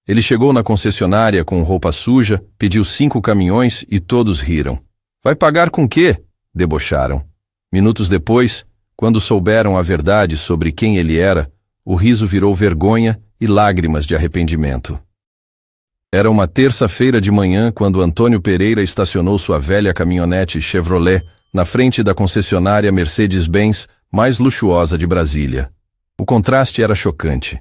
Ele chegou na concessionária com roupa suja, pediu 5 caminhões e todos riram. Vai pagar com quê? Debocharam. Minutos depois, quando souberam a verdade sobre quem ele era, o riso virou vergonha e lágrimas de arrependimento. Era uma terça-feira de manhã quando Antônio Pereira estacionou sua velha caminhonete Chevrolet na frente da concessionária Mercedes-Benz mais luxuosa de Brasília. O contraste era chocante.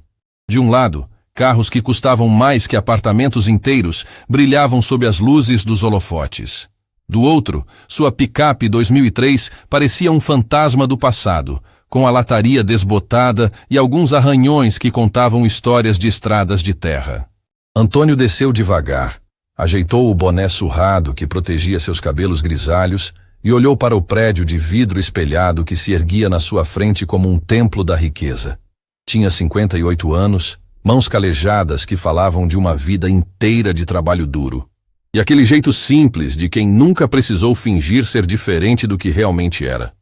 De um lado, carros que custavam mais que apartamentos inteiros brilhavam sob as luzes dos holofotes. Do outro, sua picape 2003 parecia um fantasma do passado, com a lataria desbotada e alguns arranhões que contavam histórias de estradas de terra. Antônio desceu devagar, ajeitou o boné surrado que protegia seus cabelos grisalhos e olhou para o prédio de vidro espelhado que se erguia na sua frente como um templo da riqueza. Tinha 58 anos, mãos calejadas que falavam de uma vida inteira de trabalho duro. E aquele jeito simples de quem nunca precisou fingir ser diferente do que realmente era.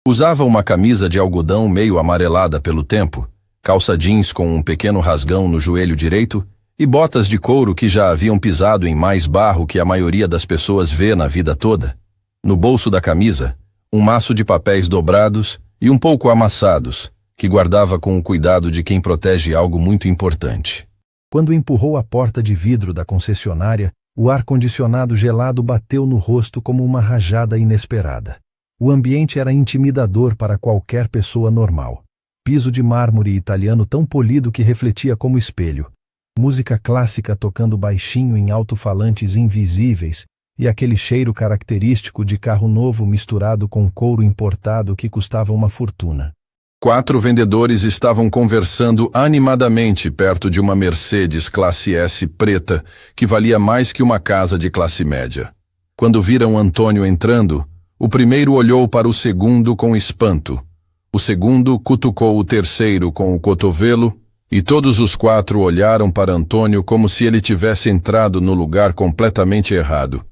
Usava uma camisa de algodão meio amarelada pelo tempo, calça jeans com um pequeno rasgão no joelho direito e botas de couro que já haviam pisado em mais barro que a maioria das pessoas vê na vida toda. No bolso da camisa, um maço de papéis dobrados e um pouco amassados, que guardava com o cuidado de quem protege algo muito importante. Quando empurrou a porta de vidro da concessionária, o ar-condicionado gelado bateu no rosto como uma rajada inesperada. O ambiente era intimidador para qualquer pessoa normal. Piso de mármore italiano tão polido que refletia como espelho. Música clássica tocando baixinho em alto-falantes invisíveis e aquele cheiro característico de carro novo misturado com couro importado que custava uma fortuna. 4 vendedores estavam conversando animadamente perto de uma Mercedes classe S preta que valia mais que uma casa de classe média. Quando viram Antônio entrando, o primeiro olhou para o segundo com espanto. O segundo cutucou o terceiro com o cotovelo e todos os 4 olharam para Antônio como se ele tivesse entrado no lugar completamente errado.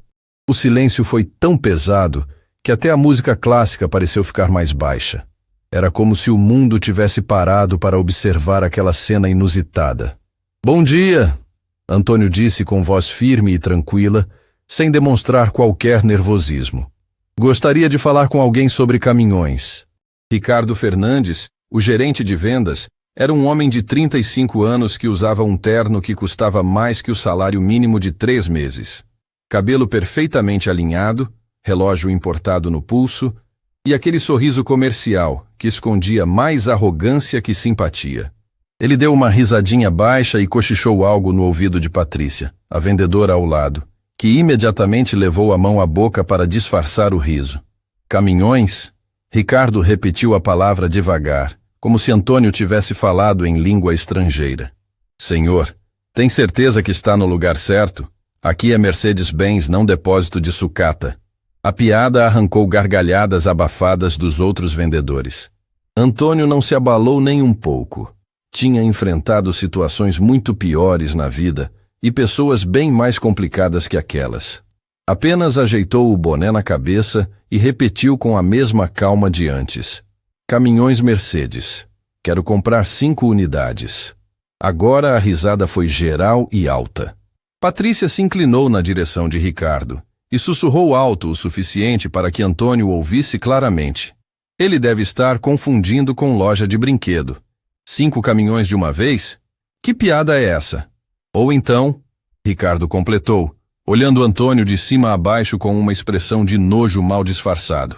O silêncio foi tão pesado que até a música clássica pareceu ficar mais baixa. Era como se o mundo tivesse parado para observar aquela cena inusitada. Bom dia, Antônio disse com voz firme e tranquila, sem demonstrar qualquer nervosismo. Gostaria de falar com alguém sobre caminhões. Ricardo Fernandes, o gerente de vendas, era um homem de 35 anos que usava um terno que custava mais que o salário mínimo de 3 meses. Cabelo perfeitamente alinhado, relógio importado no pulso e aquele sorriso comercial que escondia mais arrogância que simpatia. Ele deu uma risadinha baixa e cochichou algo no ouvido de Patrícia, a vendedora ao lado, que imediatamente levou a mão à boca para disfarçar o riso. Caminhões? Ricardo repetiu a palavra devagar, como se Antônio tivesse falado em língua estrangeira. Senhor, tem certeza que está no lugar certo? Aqui é Mercedes-Benz, não depósito de sucata. A piada arrancou gargalhadas abafadas dos outros vendedores. Antônio não se abalou nem um pouco. Tinha enfrentado situações muito piores na vida e pessoas bem mais complicadas que aquelas. Apenas ajeitou o boné na cabeça e repetiu com a mesma calma de antes. Caminhões Mercedes. Quero comprar 5 unidades. Agora a risada foi geral e alta. Patrícia se inclinou na direção de Ricardo e sussurrou alto o suficiente para que Antônio ouvisse claramente. Ele deve estar confundindo com loja de brinquedo. 5 caminhões de uma vez? Que piada é essa? Ou então, Ricardo completou, olhando Antônio de cima a baixo com uma expressão de nojo mal disfarçado.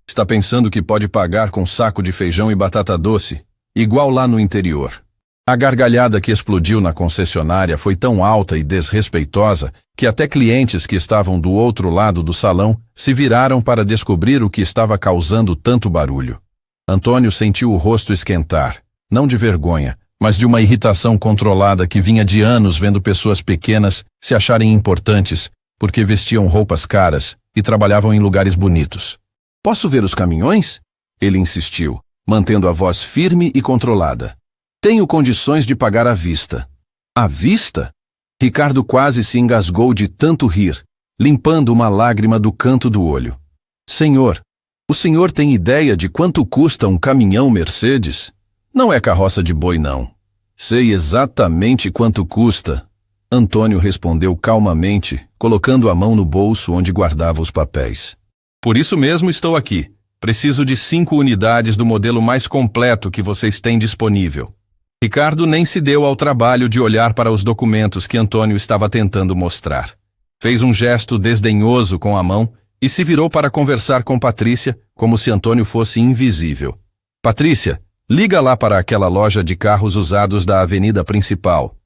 Está pensando que pode pagar com saco de feijão e batata doce, igual lá no interior. A gargalhada que explodiu na concessionária foi tão alta e desrespeitosa que até clientes que estavam do outro lado do salão se viraram para descobrir o que estava causando tanto barulho. Antônio sentiu o rosto esquentar, não de vergonha, mas de uma irritação controlada que vinha de anos vendo pessoas pequenas se acharem importantes porque vestiam roupas caras e trabalhavam em lugares bonitos. Posso ver os caminhões? Ele insistiu, mantendo a voz firme e controlada. Tenho condições de pagar à vista. À vista? Ricardo quase se engasgou de tanto rir, limpando uma lágrima do canto do olho. Senhor, o senhor tem ideia de quanto custa um caminhão Mercedes? Não é carroça de boi, não. Sei exatamente quanto custa. Antônio respondeu calmamente, colocando a mão no bolso onde guardava os papéis. Por isso mesmo estou aqui. Preciso de 5 unidades do modelo mais completo que vocês têm disponível. Ricardo nem se deu ao trabalho de olhar para os documentos que Antônio estava tentando mostrar. Fez um gesto desdenhoso com a mão e se virou para conversar com Patrícia, como se Antônio fosse invisível. Patrícia, liga lá para aquela loja de carros usados da avenida principal.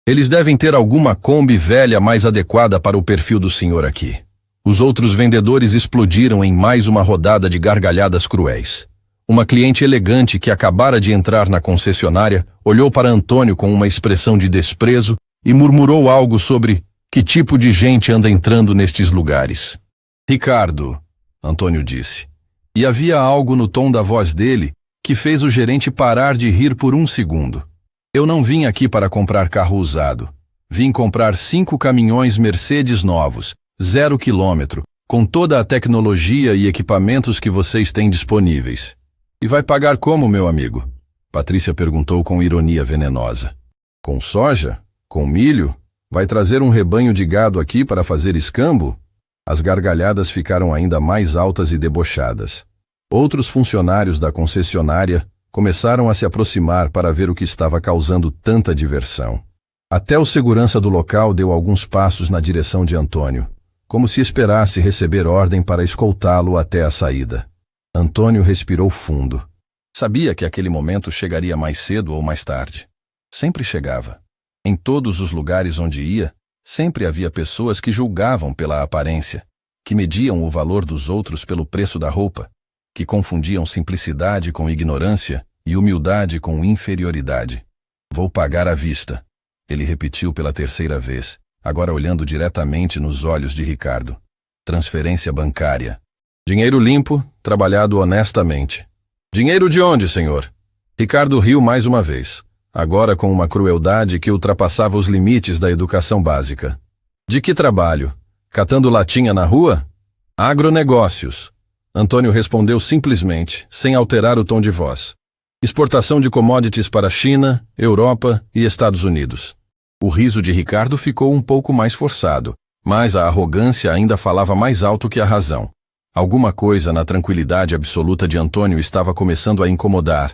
Eles devem ter alguma Kombi velha mais adequada para o perfil do senhor aqui. Os outros vendedores explodiram em mais uma rodada de gargalhadas cruéis. Uma cliente elegante que acabara de entrar na concessionária olhou para Antônio com uma expressão de desprezo e murmurou algo sobre que tipo de gente anda entrando nestes lugares. Ricardo, Antônio disse. E havia algo no tom da voz dele que fez o gerente parar de rir por um segundo. Eu não vim aqui para comprar carro usado. Vim comprar 5 caminhões Mercedes novos, 0 quilômetro, com toda a tecnologia e equipamentos que vocês têm disponíveis. E vai pagar como, meu amigo? Patrícia perguntou com ironia venenosa. Com soja? Com milho? Vai trazer um rebanho de gado aqui para fazer escambo? As gargalhadas ficaram ainda mais altas e debochadas. Outros funcionários da concessionária começaram a se aproximar para ver o que estava causando tanta diversão. Até o segurança do local deu alguns passos na direção de Antônio, como se esperasse receber ordem para escoltá-lo até a saída. Antônio respirou fundo. Sabia que aquele momento chegaria mais cedo ou mais tarde. Sempre chegava. Em todos os lugares onde ia, sempre havia pessoas que julgavam pela aparência, que mediam o valor dos outros pelo preço da roupa, que confundiam simplicidade com ignorância e humildade com inferioridade. Vou pagar à vista, ele repetiu pela 3ª vez, agora olhando diretamente nos olhos de Ricardo. Transferência bancária. Dinheiro limpo, trabalhado honestamente. Dinheiro de onde, senhor? Ricardo riu mais uma vez, agora com uma crueldade que ultrapassava os limites da educação básica. De que trabalho? Catando latinha na rua? Agronegócios. Antônio respondeu simplesmente, sem alterar o tom de voz. Exportação de commodities para China, Europa e Estados Unidos. O riso de Ricardo ficou um pouco mais forçado, mas a arrogância ainda falava mais alto que a razão. Alguma coisa na tranquilidade absoluta de Antônio estava começando a incomodar,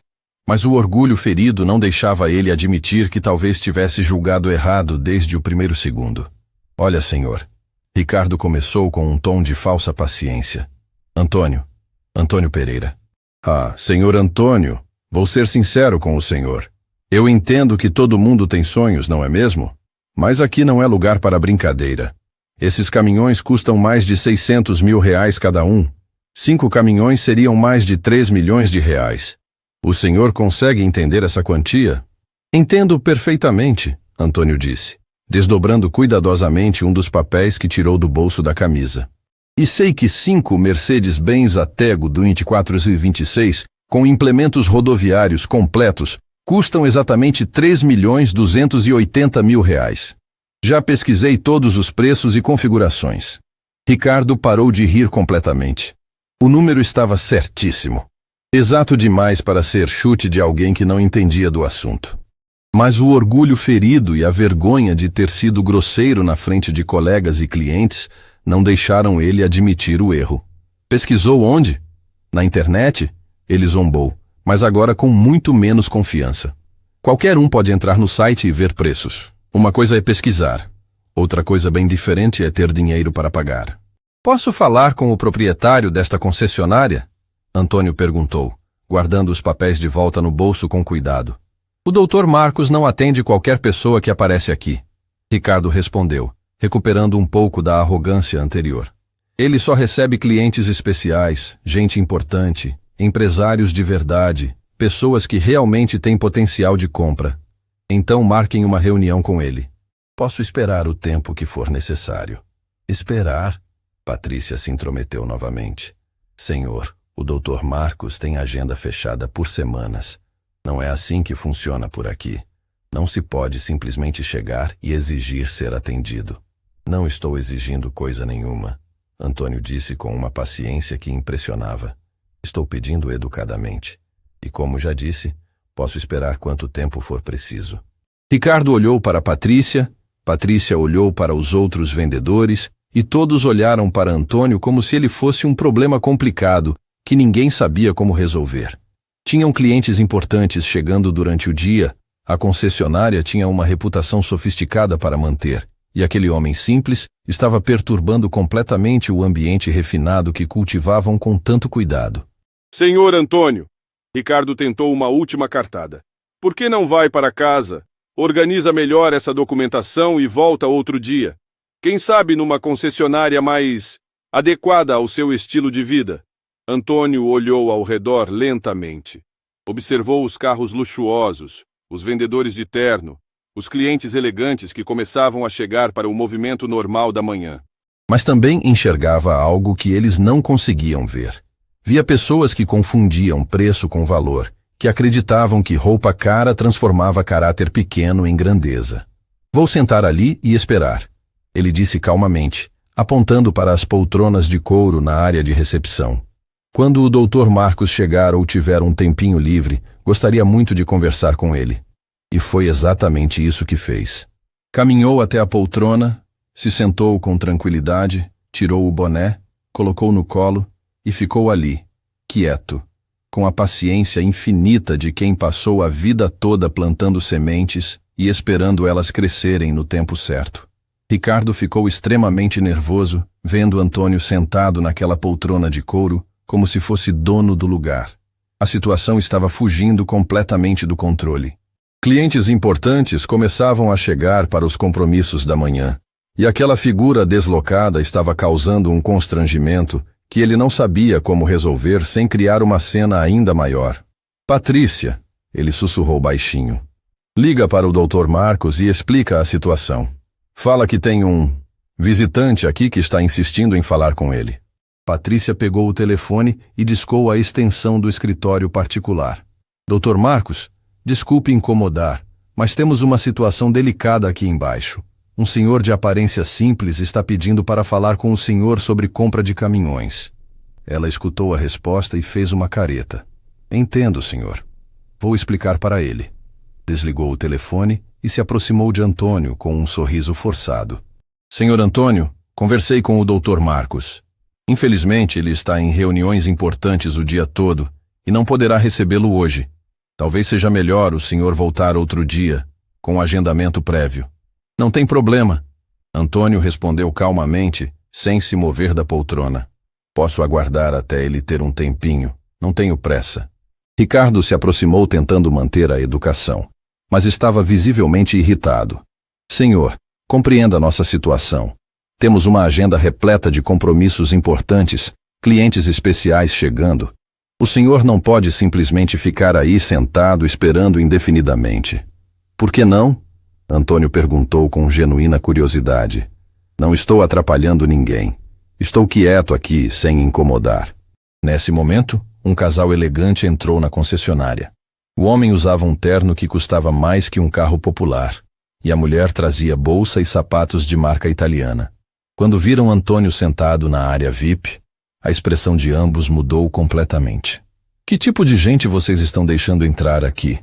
mas o orgulho ferido não deixava ele admitir que talvez tivesse julgado errado desde o primeiro segundo. Olha, senhor. Ricardo começou com um tom de falsa paciência. Antônio Pereira. Ah, senhor Antônio, vou ser sincero com o senhor. Eu entendo que todo mundo tem sonhos, não é mesmo? Mas aqui não é lugar para brincadeira. Esses caminhões custam mais de 600 mil reais cada um. 5 caminhões seriam mais de 3 milhões de reais. O senhor consegue entender essa quantia? Entendo perfeitamente, Antônio disse, desdobrando cuidadosamente um dos papéis que tirou do bolso da camisa. E sei que 5 Mercedes-Benz Atego do 2426, com implementos rodoviários completos, custam exatamente 3.280.000 reais. Já pesquisei todos os preços e configurações. Ricardo parou de rir completamente. O número estava certíssimo. Exato demais para ser chute de alguém que não entendia do assunto. Mas o orgulho ferido e a vergonha de ter sido grosseiro na frente de colegas e clientes não deixaram ele admitir o erro. Pesquisou onde? Na internet? Ele zombou, mas agora com muito menos confiança. Qualquer um pode entrar no site e ver preços. Uma coisa é pesquisar. Outra coisa bem diferente é ter dinheiro para pagar. Posso falar com o proprietário desta concessionária? Antônio perguntou, guardando os papéis de volta no bolso com cuidado. O Dr. Marcos não atende qualquer pessoa que aparece aqui. Ricardo respondeu, recuperando um pouco da arrogância anterior. Ele só recebe clientes especiais, gente importante, empresários de verdade, pessoas que realmente têm potencial de compra. Então marquem uma reunião com ele. Posso esperar o tempo que for necessário. Esperar? Patrícia se intrometeu novamente. Senhor, o Dr. Marcos tem agenda fechada por semanas. Não é assim que funciona por aqui. Não se pode simplesmente chegar e exigir ser atendido. Não estou exigindo coisa nenhuma, Antônio disse com uma paciência que impressionava. Estou pedindo educadamente. E como já disse, posso esperar quanto tempo for preciso. Ricardo olhou para Patrícia, Patrícia olhou para os outros vendedores e todos olharam para Antônio como se ele fosse um problema complicado que ninguém sabia como resolver. Tinham clientes importantes chegando durante o dia, a concessionária tinha uma reputação sofisticada para manter, e aquele homem simples estava perturbando completamente o ambiente refinado que cultivavam com tanto cuidado. Senhor Antônio, Ricardo tentou uma última cartada. Por que não vai para casa? Organiza melhor essa documentação e volta outro dia. Quem sabe numa concessionária mais adequada ao seu estilo de vida. Antônio olhou ao redor lentamente. Observou os carros luxuosos, os vendedores de terno, os clientes elegantes que começavam a chegar para o movimento normal da manhã. Mas também enxergava algo que eles não conseguiam ver. Via pessoas que confundiam preço com valor, que acreditavam que roupa cara transformava caráter pequeno em grandeza. Vou sentar ali e esperar, ele disse calmamente, apontando para as poltronas de couro na área de recepção. Quando o Dr. Marcos chegar ou tiver um tempinho livre, gostaria muito de conversar com ele. E foi exatamente isso que fez. Caminhou até a poltrona, se sentou com tranquilidade, tirou o boné, colocou no colo e ficou ali, quieto, com a paciência infinita de quem passou a vida toda plantando sementes e esperando elas crescerem no tempo certo. Ricardo ficou extremamente nervoso, vendo Antônio sentado naquela poltrona de couro, como se fosse dono do lugar. A situação estava fugindo completamente do controle. Clientes importantes começavam a chegar para os compromissos da manhã, e aquela figura deslocada estava causando um constrangimento que ele não sabia como resolver sem criar uma cena ainda maior. Patrícia, ele sussurrou baixinho. Liga para o Dr. Marcos e explica a situação. Fala que tem um visitante aqui que está insistindo em falar com ele. Patrícia pegou o telefone e discou a extensão do escritório particular. Dr. Marcos, desculpe incomodar, mas temos uma situação delicada aqui embaixo. Um senhor de aparência simples está pedindo para falar com o senhor sobre compra de caminhões. Ela escutou a resposta e fez uma careta. Entendo, senhor. Vou explicar para ele. Desligou o telefone e se aproximou de Antônio com um sorriso forçado. Senhor Antônio, conversei com o Dr. Marcos. Infelizmente, ele está em reuniões importantes o dia todo e não poderá recebê-lo hoje. Talvez seja melhor o senhor voltar outro dia, com agendamento prévio. Não tem problema. Antônio respondeu calmamente, sem se mover da poltrona. Posso aguardar até ele ter um tempinho. Não tenho pressa. Ricardo se aproximou tentando manter a educação, mas estava visivelmente irritado. Senhor, compreenda nossa situação. Temos uma agenda repleta de compromissos importantes, clientes especiais chegando. O senhor não pode simplesmente ficar aí sentado esperando indefinidamente. Por que não? Antônio perguntou com genuína curiosidade. Não estou atrapalhando ninguém. Estou quieto aqui, sem incomodar. Nesse momento, um casal elegante entrou na concessionária. O homem usava um terno que custava mais que um carro popular, e a mulher trazia bolsa e sapatos de marca italiana. Quando viram Antônio sentado na área VIP, a expressão de ambos mudou completamente. Que tipo de gente vocês estão deixando entrar aqui?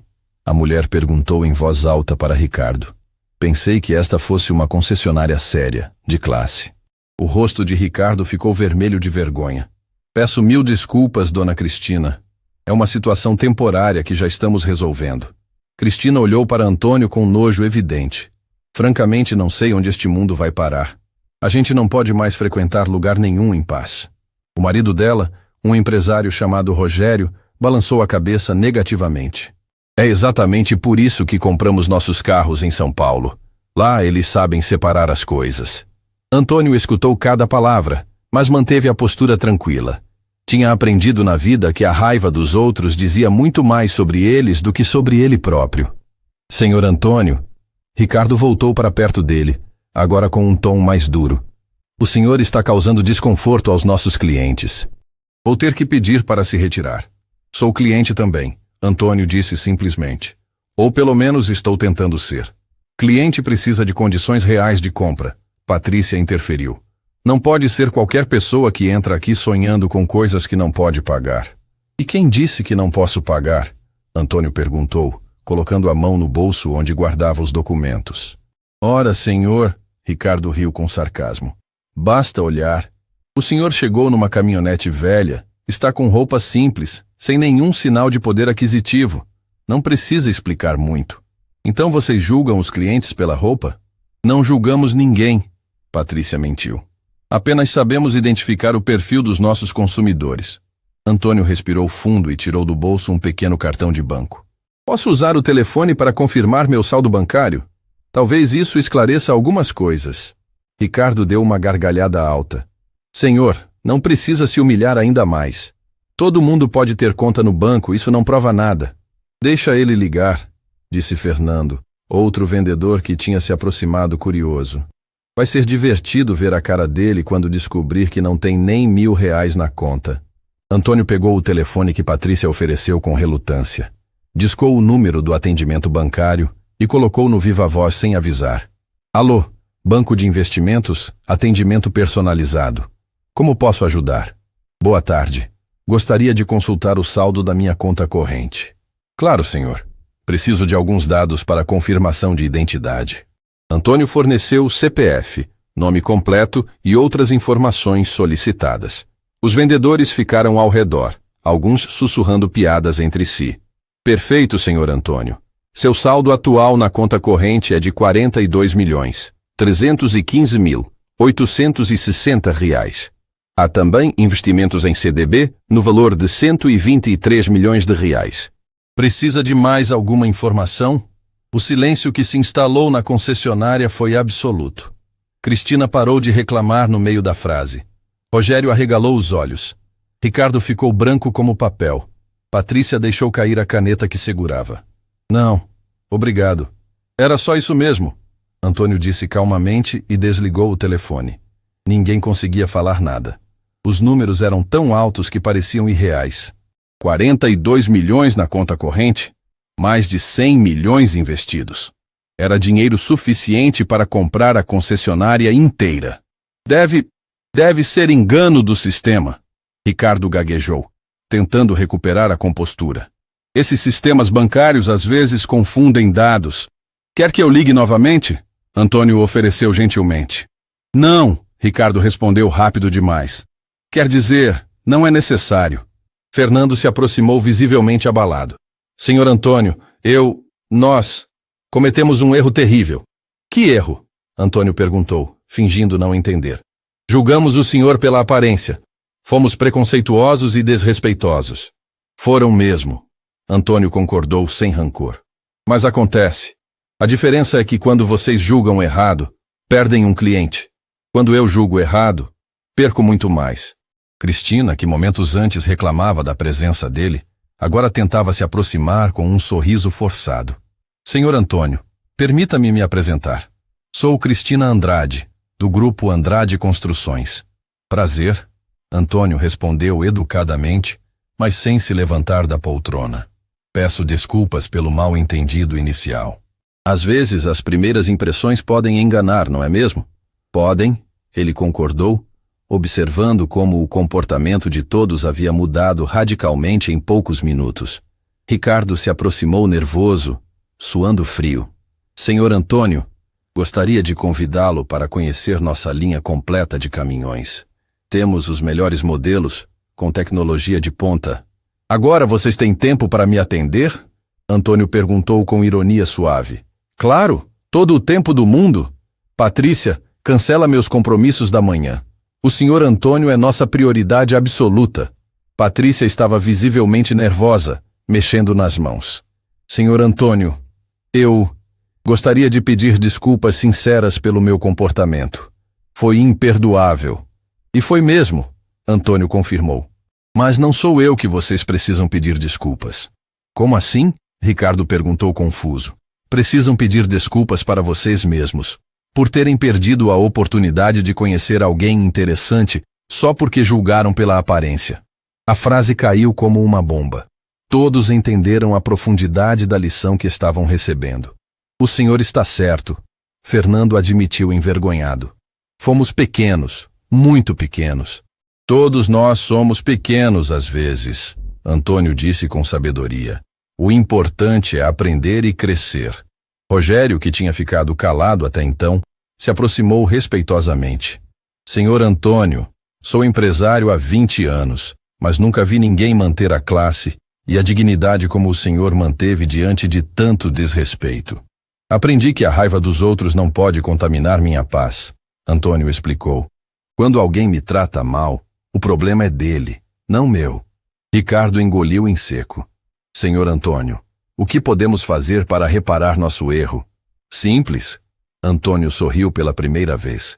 A mulher perguntou em voz alta para Ricardo. Pensei que esta fosse uma concessionária séria, de classe. O rosto de Ricardo ficou vermelho de vergonha. Peço 1000 desculpas, dona Cristina. É uma situação temporária que já estamos resolvendo. Cristina olhou para Antônio com nojo evidente. Francamente, não sei onde este mundo vai parar. A gente não pode mais frequentar lugar nenhum em paz. O marido dela, um empresário chamado Rogério, balançou a cabeça negativamente. É exatamente por isso que compramos nossos carros em São Paulo. Lá eles sabem separar as coisas. Antônio escutou cada palavra, mas manteve a postura tranquila. Tinha aprendido na vida que a raiva dos outros dizia muito mais sobre eles do que sobre ele próprio. Senhor Antônio, Ricardo voltou para perto dele, agora com um tom mais duro. O senhor está causando desconforto aos nossos clientes. Vou ter que pedir para se retirar. Sou cliente também, Antônio disse simplesmente. Ou pelo menos estou tentando ser. Cliente precisa de condições reais de compra. Patrícia interferiu. Não pode ser qualquer pessoa que entra aqui sonhando com coisas que não pode pagar. E quem disse que não posso pagar? Antônio perguntou, colocando a mão no bolso onde guardava os documentos. Ora, senhor, Ricardo riu com sarcasmo. Basta olhar. O senhor chegou numa caminhonete velha, está com roupa simples, sem nenhum sinal de poder aquisitivo. Não precisa explicar muito. Então vocês julgam os clientes pela roupa? Não julgamos ninguém, Patrícia mentiu. Apenas sabemos identificar o perfil dos nossos consumidores. Antônio respirou fundo e tirou do bolso um pequeno cartão de banco. Posso usar o telefone para confirmar meu saldo bancário? Talvez isso esclareça algumas coisas. Ricardo deu uma gargalhada alta. Senhor, não precisa se humilhar ainda mais. Todo mundo pode ter conta no banco, isso não prova nada. Deixa ele ligar, disse Fernando, outro vendedor que tinha se aproximado curioso. Vai ser divertido ver a cara dele quando descobrir que não tem nem R$1.000 na conta. Antônio pegou o telefone que Patrícia ofereceu com relutância. Discou o número do atendimento bancário e colocou no viva-voz sem avisar. Alô, Banco de Investimentos, atendimento personalizado. Como posso ajudar? Boa tarde. Gostaria de consultar o saldo da minha conta corrente. Claro, senhor. Preciso de alguns dados para confirmação de identidade. Antônio forneceu CPF, nome completo e outras informações solicitadas. Os vendedores ficaram ao redor, alguns sussurrando piadas entre si. Perfeito, senhor Antônio. Seu saldo atual na conta corrente é de R$42.315.860. Há também investimentos em CDB no valor de R$123 milhões. Precisa de mais alguma informação? O silêncio que se instalou na concessionária foi absoluto. Cristina parou de reclamar no meio da frase. Rogério arregalou os olhos. Ricardo ficou branco como papel. Patrícia deixou cair a caneta que segurava. Não, obrigado. Era só isso mesmo, Antônio disse calmamente e desligou o telefone. Ninguém conseguia falar nada. Os números eram tão altos que pareciam irreais. 42 milhões na conta corrente? Mais de 100 milhões investidos. Era dinheiro suficiente para comprar a concessionária inteira. Deve ser engano do sistema, Ricardo gaguejou, tentando recuperar a compostura. Esses sistemas bancários às vezes confundem dados. Quer que eu ligue novamente? Antônio ofereceu gentilmente. Não, Ricardo respondeu rápido demais. Quer dizer, não é necessário. Fernando se aproximou visivelmente abalado. Senhor Antônio, nós cometemos um erro terrível. Que erro? Antônio perguntou, fingindo não entender. Julgamos o senhor pela aparência. Fomos preconceituosos e desrespeitosos. Foram mesmo. Antônio concordou sem rancor. Mas acontece. A diferença é que quando vocês julgam errado, perdem um cliente. Quando eu julgo errado, perco muito mais. Cristina, que momentos antes reclamava da presença dele, agora tentava se aproximar com um sorriso forçado. Senhor Antônio, permita-me me apresentar. Sou Cristina Andrade, do grupo Andrade Construções. Prazer, Antônio respondeu educadamente, mas sem se levantar da poltrona. Peço desculpas pelo mal-entendido inicial. Às vezes as primeiras impressões podem enganar, não é mesmo? Podem, ele concordou, observando como o comportamento de todos havia mudado radicalmente em poucos minutos. Ricardo se aproximou nervoso, suando frio. Senhor Antônio, gostaria de convidá-lo para conhecer nossa linha completa de caminhões. Temos os melhores modelos, com tecnologia de ponta. Agora vocês têm tempo para me atender? Antônio perguntou com ironia suave. Claro, todo o tempo do mundo. Patrícia, cancela meus compromissos da manhã. O senhor Antônio é nossa prioridade absoluta. Patrícia estava visivelmente nervosa, mexendo nas mãos. Senhor Antônio, eu gostaria de pedir desculpas sinceras pelo meu comportamento. Foi imperdoável. E foi mesmo, Antônio confirmou. Mas não sou eu que vocês precisam pedir desculpas. Como assim? Ricardo perguntou confuso. Precisam pedir desculpas para vocês mesmos, por terem perdido a oportunidade de conhecer alguém interessante só porque julgaram pela aparência. A frase caiu como uma bomba. Todos entenderam a profundidade da lição que estavam recebendo. O senhor está certo, Fernando admitiu envergonhado. Fomos pequenos, muito pequenos. Todos nós somos pequenos às vezes, Antônio disse com sabedoria. O importante é aprender e crescer. Rogério, que tinha ficado calado até então, se aproximou respeitosamente. Senhor Antônio, sou empresário há 20 anos, mas nunca vi ninguém manter a classe e a dignidade como o senhor manteve diante de tanto desrespeito. Aprendi que a raiva dos outros não pode contaminar minha paz, Antônio explicou. Quando alguém me trata mal, o problema é dele, não meu. Ricardo engoliu em seco. Senhor Antônio, o que podemos fazer para reparar nosso erro? Simples. Antônio sorriu pela primeira vez.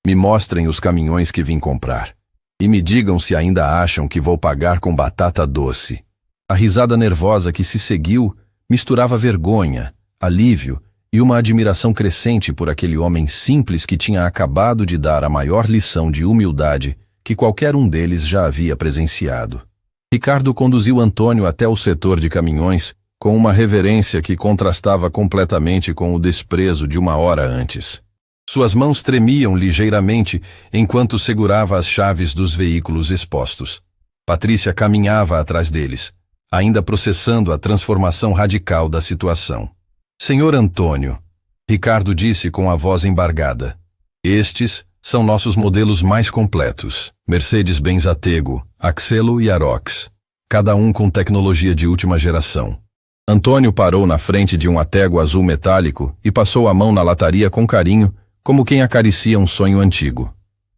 Me mostrem os caminhões que vim comprar. E me digam se ainda acham que vou pagar com batata doce. A risada nervosa que se seguiu misturava vergonha, alívio e uma admiração crescente por aquele homem simples que tinha acabado de dar a maior lição de humildade que qualquer um deles já havia presenciado. Ricardo conduziu Antônio até o setor de caminhões com uma reverência que contrastava completamente com o desprezo de uma hora antes. Suas mãos tremiam ligeiramente enquanto segurava as chaves dos veículos expostos. Patrícia caminhava atrás deles, ainda processando a transformação radical da situação. Senhor Antônio, Ricardo disse com a voz embargada, estes são nossos modelos mais completos, Mercedes-Benz Atego, Axelo e Arox, cada um com tecnologia de última geração. Antônio parou na frente de um Atego azul metálico e passou a mão na lataria com carinho, como quem acaricia um sonho antigo.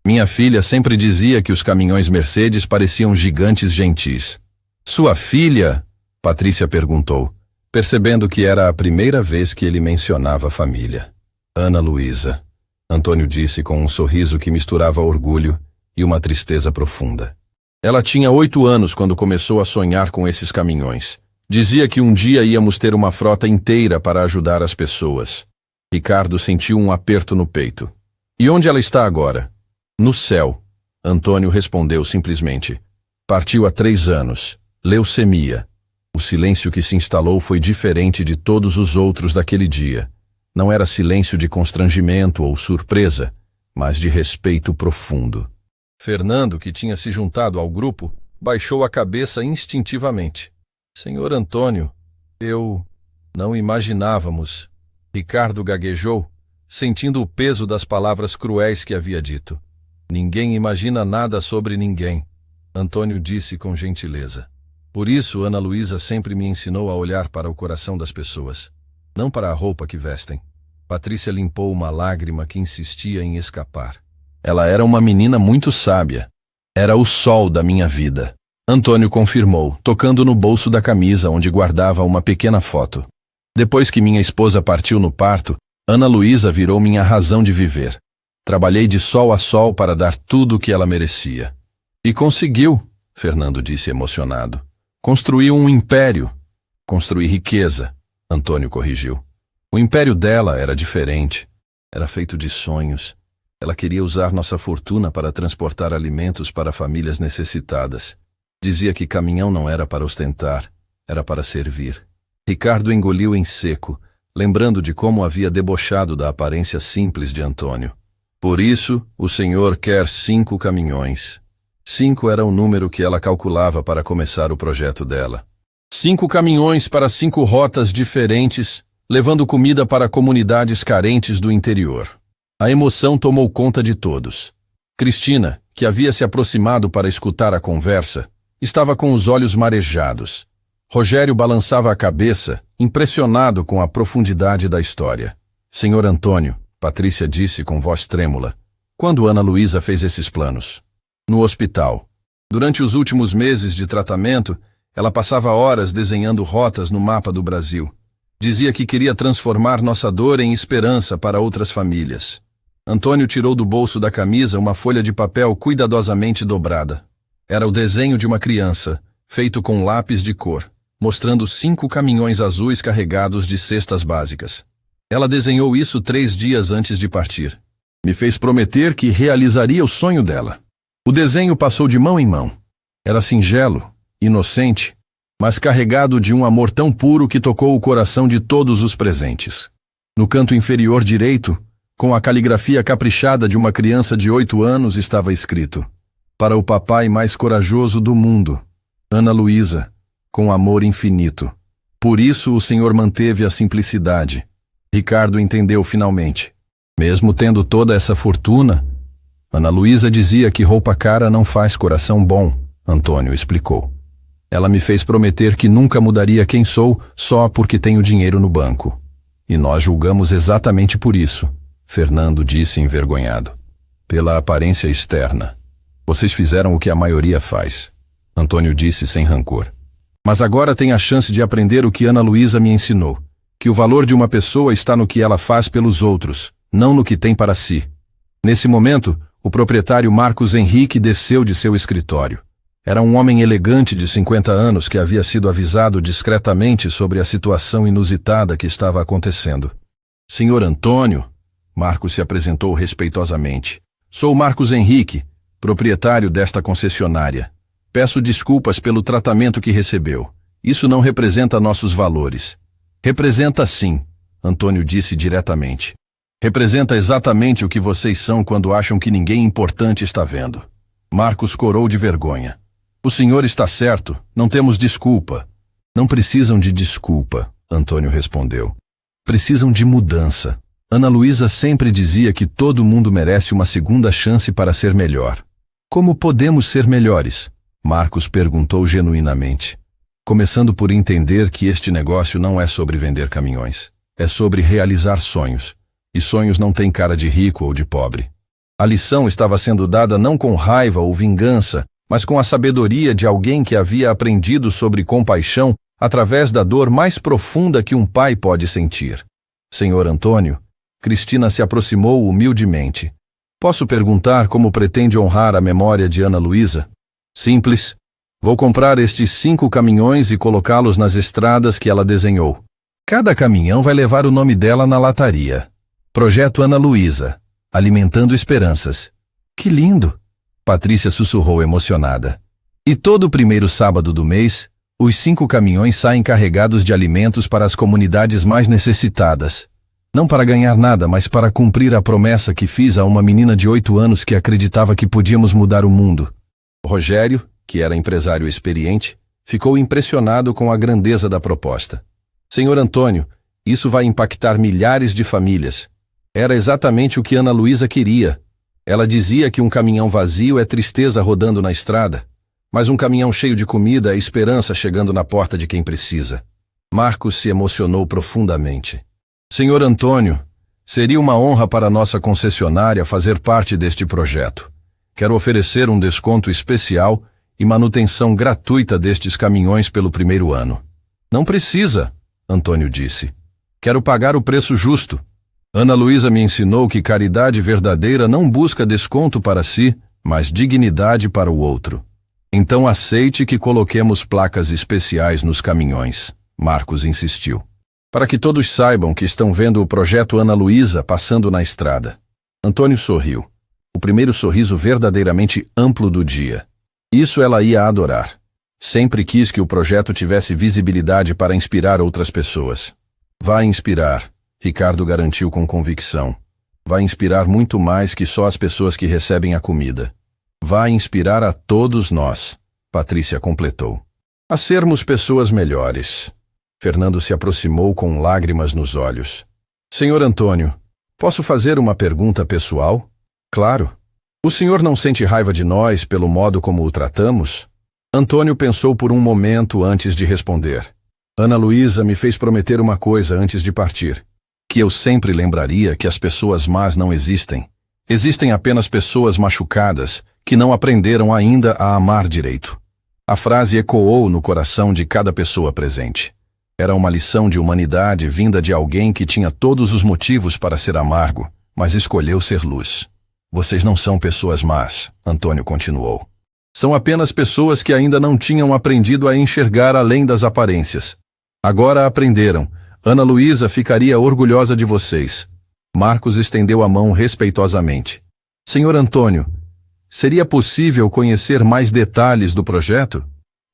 Minha filha sempre dizia que os caminhões Mercedes pareciam gigantes gentis. Sua filha? Patrícia perguntou, percebendo que era a primeira vez que ele mencionava a família. Ana Luísa, Antônio disse com um sorriso que misturava orgulho e uma tristeza profunda. Ela tinha 8 anos quando começou a sonhar com esses caminhões. Dizia que um dia íamos ter uma frota inteira para ajudar as pessoas. Ricardo sentiu um aperto no peito. E onde ela está agora? No céu. Antônio respondeu simplesmente. Partiu há 3 anos. Leucemia. O silêncio que se instalou foi diferente de todos os outros daquele dia. Não era silêncio de constrangimento ou surpresa, mas de respeito profundo. Fernando, que tinha se juntado ao grupo, baixou a cabeça instintivamente. Senhor Antônio, não imaginávamos. Ricardo gaguejou, sentindo o peso das palavras cruéis que havia dito. Ninguém imagina nada sobre ninguém, Antônio disse com gentileza. Por isso, Ana Luísa sempre me ensinou a olhar para o coração das pessoas, não para a roupa que vestem. Patrícia limpou uma lágrima que insistia em escapar. Ela era uma menina muito sábia. Era o sol da minha vida. Antônio confirmou, tocando no bolso da camisa onde guardava uma pequena foto. Depois que minha esposa partiu no parto, Ana Luísa virou minha razão de viver. Trabalhei de sol a sol para dar tudo o que ela merecia. E conseguiu, Fernando disse emocionado. Construiu um império. Construí riqueza, Antônio corrigiu. O império dela era diferente. Era feito de sonhos. Ela queria usar nossa fortuna para transportar alimentos para famílias necessitadas. Dizia que caminhão não era para ostentar, era para servir. Ricardo engoliu em seco, lembrando de como havia debochado da aparência simples de Antônio. Por isso, o senhor quer 5 caminhões. 5 era o número que ela calculava para começar o projeto dela. 5 caminhões para 5 rotas diferentes, levando comida para comunidades carentes do interior. A emoção tomou conta de todos. Cristina, que havia se aproximado para escutar a conversa, estava com os olhos marejados. Rogério balançava a cabeça, impressionado com a profundidade da história. Senhor Antônio, Patrícia disse com voz trêmula, quando Ana Luísa fez esses planos? No hospital. Durante os últimos meses de tratamento, ela passava horas desenhando rotas no mapa do Brasil. Dizia que queria transformar nossa dor em esperança para outras famílias. Antônio tirou do bolso da camisa uma folha de papel cuidadosamente dobrada. Era o desenho de uma criança, feito com lápis de cor, mostrando 5 caminhões azuis carregados de cestas básicas. Ela desenhou isso 3 dias antes de partir. Me fez prometer que realizaria o sonho dela. O desenho passou de mão em mão. Era singelo, inocente, mas carregado de um amor tão puro que tocou o coração de todos os presentes. No canto inferior direito, com a caligrafia caprichada de uma criança de 8 anos, estava escrito: para o papai mais corajoso do mundo, Ana Luísa, com amor infinito. Por isso o senhor manteve a simplicidade. Ricardo entendeu finalmente. Mesmo tendo toda essa fortuna, Ana Luísa dizia que roupa cara não faz coração bom, Antônio explicou. Ela me fez prometer que nunca mudaria quem sou só porque tenho dinheiro no banco. E nós julgamos exatamente por isso, Fernando disse envergonhado. Pela aparência externa. Vocês fizeram o que a maioria faz, Antônio disse sem rancor. Mas agora tem a chance de aprender o que Ana Luísa me ensinou, que o valor de uma pessoa está no que ela faz pelos outros, não no que tem para si. Nesse momento, o proprietário Marcos Henrique desceu de seu escritório. Era um homem elegante de 50 anos que havia sido avisado discretamente sobre a situação inusitada que estava acontecendo. Senhor Antônio, Marcos se apresentou respeitosamente. Sou Marcos Henrique, proprietário desta concessionária. Peço desculpas pelo tratamento que recebeu. Isso não representa nossos valores. Representa sim, Antônio disse diretamente. Representa exatamente o que vocês são quando acham que ninguém importante está vendo. Marcos corou de vergonha. O senhor está certo, não temos desculpa. Não precisam de desculpa, Antônio respondeu. Precisam de mudança. Ana Luísa sempre dizia que todo mundo merece uma segunda chance para ser melhor. Como podemos ser melhores? Marcos perguntou genuinamente. Começando por entender que este negócio não é sobre vender caminhões. É sobre realizar sonhos. E sonhos não têm cara de rico ou de pobre. A lição estava sendo dada não com raiva ou vingança, mas com a sabedoria de alguém que havia aprendido sobre compaixão através da dor mais profunda que um pai pode sentir. Senhor Antônio, Cristina se aproximou humildemente. Posso perguntar como pretende honrar a memória de Ana Luísa? Simples. Vou comprar estes 5 caminhões e colocá-los nas estradas que ela desenhou. Cada caminhão vai levar o nome dela na lataria. Projeto Ana Luísa, alimentando esperanças. Que lindo! Patrícia sussurrou emocionada. E todo primeiro sábado do mês, os 5 caminhões saem carregados de alimentos para as comunidades mais necessitadas. Não para ganhar nada, mas para cumprir a promessa que fiz a uma menina de 8 anos que acreditava que podíamos mudar o mundo. Rogério, que era empresário experiente, ficou impressionado com a grandeza da proposta. Senhor Antônio, isso vai impactar milhares de famílias. Era exatamente o que Ana Luísa queria. Ela dizia que um caminhão vazio é tristeza rodando na estrada, mas um caminhão cheio de comida é esperança chegando na porta de quem precisa. Marcos se emocionou profundamente. Senhor Antônio, seria uma honra para nossa concessionária fazer parte deste projeto. Quero oferecer um desconto especial e manutenção gratuita destes caminhões pelo primeiro ano. Não precisa, Antônio disse. Quero pagar o preço justo. Ana Luísa me ensinou que caridade verdadeira não busca desconto para si, mas dignidade para o outro. Então aceite que coloquemos placas especiais nos caminhões, Marcos insistiu. Para que todos saibam que estão vendo o projeto Ana Luísa passando na estrada. Antônio sorriu. O primeiro sorriso verdadeiramente amplo do dia. Isso ela ia adorar. Sempre quis que o projeto tivesse visibilidade para inspirar outras pessoas. Vai inspirar, Ricardo garantiu com convicção. Vai inspirar muito mais que só as pessoas que recebem a comida. Vai inspirar a todos nós, Patrícia completou. A sermos pessoas melhores. Fernando se aproximou com lágrimas nos olhos. Senhor Antônio, posso fazer uma pergunta pessoal? Claro. O senhor não sente raiva de nós pelo modo como o tratamos? Antônio pensou por um momento antes de responder. Ana Luísa me fez prometer uma coisa antes de partir. Que eu sempre lembraria que as pessoas más não existem. Existem apenas pessoas machucadas que não aprenderam ainda a amar direito. A frase ecoou no coração de cada pessoa presente. Era uma lição de humanidade vinda de alguém que tinha todos os motivos para ser amargo, mas escolheu ser luz. Vocês não são pessoas más, Antônio continuou. São apenas pessoas que ainda não tinham aprendido a enxergar além das aparências. Agora aprenderam. Ana Luísa ficaria orgulhosa de vocês. Marcos estendeu a mão respeitosamente. Senhor Antônio, seria possível conhecer mais detalhes do projeto?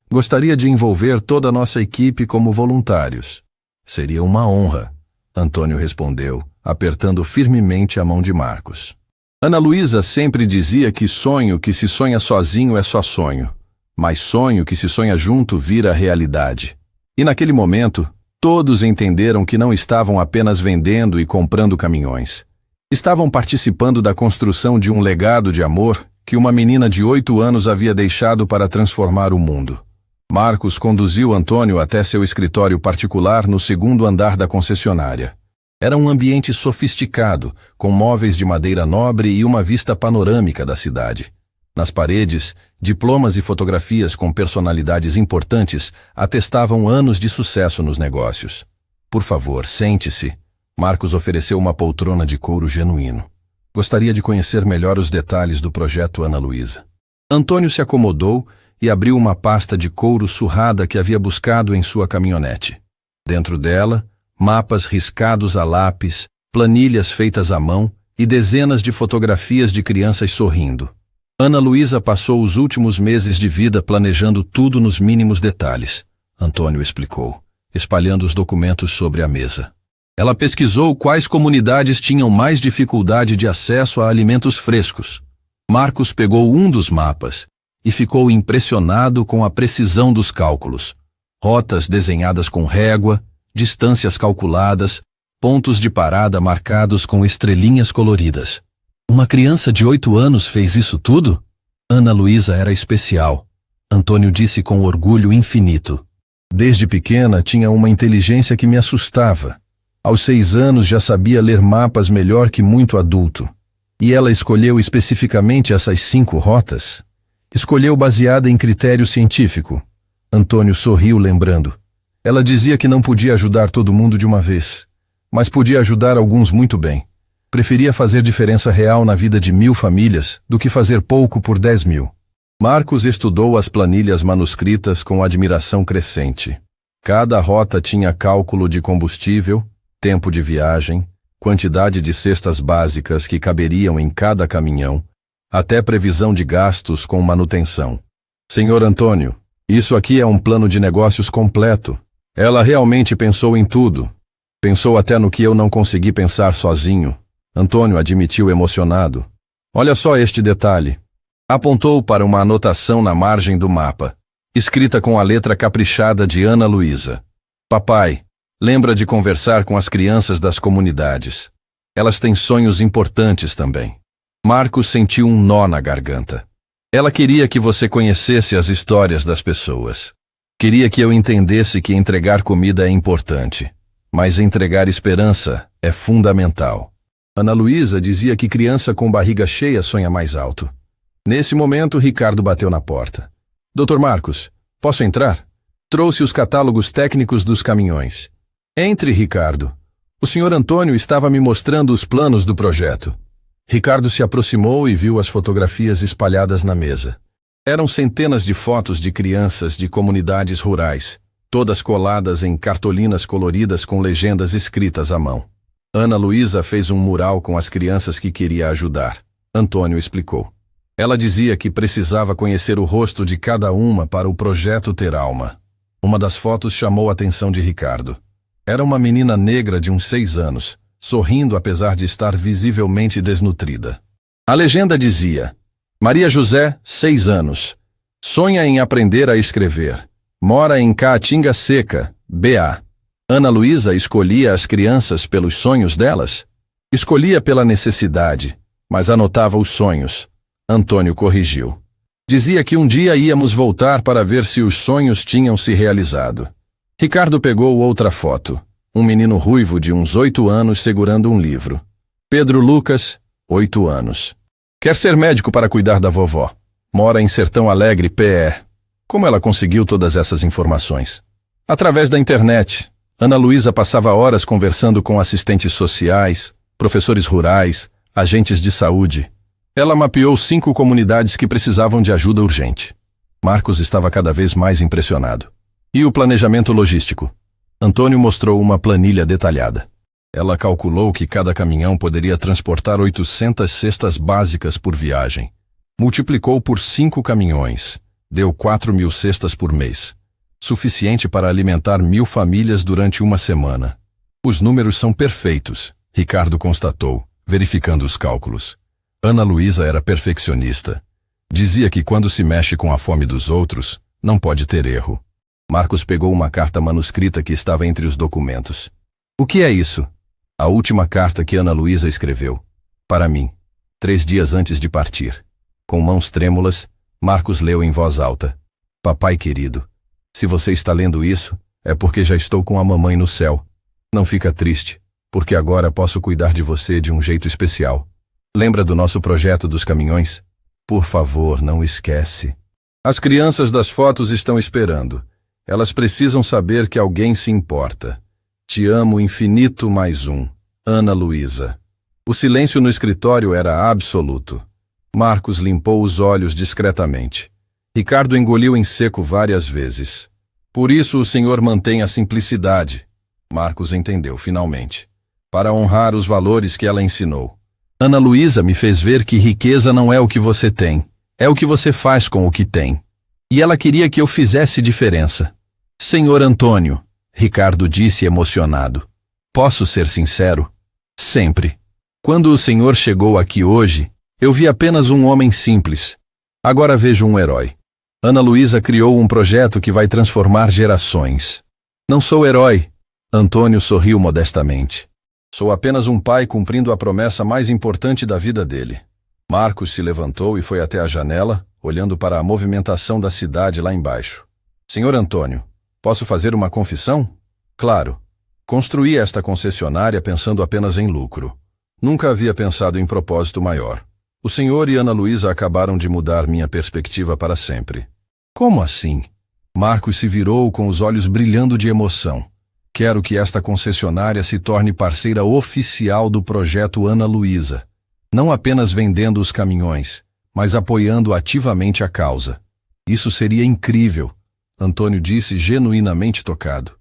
Gostaria de envolver toda a nossa equipe como voluntários. Seria uma honra, Antônio respondeu, apertando firmemente a mão de Marcos. Ana Luísa sempre dizia que sonho que se sonha sozinho é só sonho, mas sonho que se sonha junto vira realidade. E naquele momento, Todos entenderam que não estavam apenas vendendo e comprando caminhões. Estavam participando da construção de um legado de amor que uma menina de 8 anos havia deixado para transformar o mundo. Marcos conduziu Antônio até seu escritório particular no 2º andar da concessionária. Era um ambiente sofisticado, com móveis de madeira nobre e uma vista panorâmica da cidade. Nas paredes, diplomas e fotografias com personalidades importantes atestavam anos de sucesso nos negócios. Por favor, sente-se. Marcos ofereceu uma poltrona de couro genuíno. Gostaria de conhecer melhor os detalhes do projeto Ana Luísa. Antônio se acomodou e abriu uma pasta de couro surrada que havia buscado em sua caminhonete. Dentro dela, mapas riscados a lápis, planilhas feitas à mão e dezenas de fotografias de crianças sorrindo. Ana Luísa passou os últimos meses de vida planejando tudo nos mínimos detalhes, Antônio explicou, espalhando os documentos sobre a mesa. Ela pesquisou quais comunidades tinham mais dificuldade de acesso a alimentos frescos. Marcos pegou um dos mapas e ficou impressionado com a precisão dos cálculos. Rotas desenhadas com régua, distâncias calculadas, pontos de parada marcados com estrelinhas coloridas. Uma criança de 8 anos fez isso tudo? Ana Luísa era especial. Antônio disse com orgulho infinito. Desde pequena tinha uma inteligência que me assustava. Aos 6 anos já sabia ler mapas melhor que muito adulto. E ela escolheu especificamente essas 5 rotas? Escolheu baseada em critério científico. Antônio sorriu lembrando. Ela dizia que não podia ajudar todo mundo de uma vez, mas podia ajudar alguns muito bem. Preferia fazer diferença real na vida de 1000 famílias do que fazer pouco por 10.000. Marcos estudou as planilhas manuscritas com admiração crescente. Cada rota tinha cálculo de combustível, tempo de viagem, quantidade de cestas básicas que caberiam em cada caminhão, até previsão de gastos com manutenção. Senhor Antônio, isso aqui é um plano de negócios completo. Ela realmente pensou em tudo. Pensou até no que eu não consegui pensar sozinho. Antônio admitiu emocionado. Olha só este detalhe. Apontou para uma anotação na margem do mapa, escrita com a letra caprichada de Ana Luísa. Papai, lembra de conversar com as crianças das comunidades. Elas têm sonhos importantes também. Marcos sentiu um nó na garganta. Ela queria que você conhecesse as histórias das pessoas. Queria que eu entendesse que entregar comida é importante, mas entregar esperança é fundamental. Ana Luísa dizia que criança com barriga cheia sonha mais alto. Nesse momento, Ricardo bateu na porta. Dr. Marcos, posso entrar? Trouxe os catálogos técnicos dos caminhões. Entre, Ricardo. O senhor Antônio estava me mostrando os planos do projeto. Ricardo se aproximou e viu as fotografias espalhadas na mesa. Eram centenas de fotos de crianças de comunidades rurais, todas coladas em cartolinas coloridas com legendas escritas à mão. Ana Luísa fez um mural com as crianças que queria ajudar. Antônio explicou. Ela dizia que precisava conhecer o rosto de cada uma para o projeto ter alma. Uma das fotos chamou a atenção de Ricardo. Era uma menina negra de uns 6 anos, sorrindo apesar de estar visivelmente desnutrida. A legenda dizia: Maria José, 6 anos. Sonha em aprender a escrever. Mora em Caatinga Seca, BA. Ana Luísa escolhia as crianças pelos sonhos delas? Escolhia pela necessidade, mas anotava os sonhos. Antônio corrigiu. Dizia que um dia íamos voltar para ver se os sonhos tinham se realizado. Ricardo pegou outra foto. Um menino ruivo de uns 8 anos segurando um livro. Pedro Lucas, 8 anos. Quer ser médico para cuidar da vovó. Mora em Sertão Alegre, PE. Como ela conseguiu todas essas informações? Através da internet. Ana Luísa passava horas conversando com assistentes sociais, professores rurais, agentes de saúde. Ela mapeou 5 comunidades que precisavam de ajuda urgente. Marcos estava cada vez mais impressionado. E o planejamento logístico? Antônio mostrou uma planilha detalhada. Ela calculou que cada caminhão poderia transportar 800 cestas básicas por viagem. Multiplicou por 5 caminhões. Deu 4.000 cestas por mês. Suficiente para alimentar 1.000 famílias durante uma semana. Os números são perfeitos, Ricardo constatou, verificando os cálculos. Ana Luísa era perfeccionista. Dizia que quando se mexe com a fome dos outros, não pode ter erro. Marcos pegou uma carta manuscrita que estava entre os documentos. O que é isso? A última carta que Ana Luísa escreveu. Para mim, 3 dias antes de partir. Com mãos trêmulas, Marcos leu em voz alta. Papai querido, se você está lendo isso, é porque já estou com a mamãe no céu. Não fica triste, porque agora posso cuidar de você de um jeito especial. Lembra do nosso projeto dos caminhões? Por favor, não esquece. As crianças das fotos estão esperando. Elas precisam saber que alguém se importa. Te amo infinito mais um. Ana Luísa. O silêncio no escritório era absoluto. Marcos limpou os olhos discretamente. Ricardo engoliu em seco várias vezes. Por isso o senhor mantém a simplicidade. Marcos entendeu finalmente. Para honrar os valores que ela ensinou. Ana Luísa me fez ver que riqueza não é o que você tem. É o que você faz com o que tem. E ela queria que eu fizesse diferença. Senhor Antônio, Ricardo disse emocionado. Posso ser sincero? Sempre. Quando o senhor chegou aqui hoje, eu vi apenas um homem simples. Agora vejo um herói. Ana Luísa criou um projeto que vai transformar gerações. Não sou herói. Antônio sorriu modestamente. Sou apenas um pai cumprindo a promessa mais importante da vida dele. Marcos se levantou e foi até a janela, olhando para a movimentação da cidade lá embaixo. Senhor Antônio, posso fazer uma confissão? Claro. Construí esta concessionária pensando apenas em lucro. Nunca havia pensado em propósito maior. O senhor e Ana Luísa acabaram de mudar minha perspectiva para sempre. Como assim? Marcos se virou com os olhos brilhando de emoção. Quero que esta concessionária se torne parceira oficial do projeto Ana Luísa. Não apenas vendendo os caminhões, mas apoiando ativamente a causa. Isso seria incrível, Antônio disse genuinamente tocado.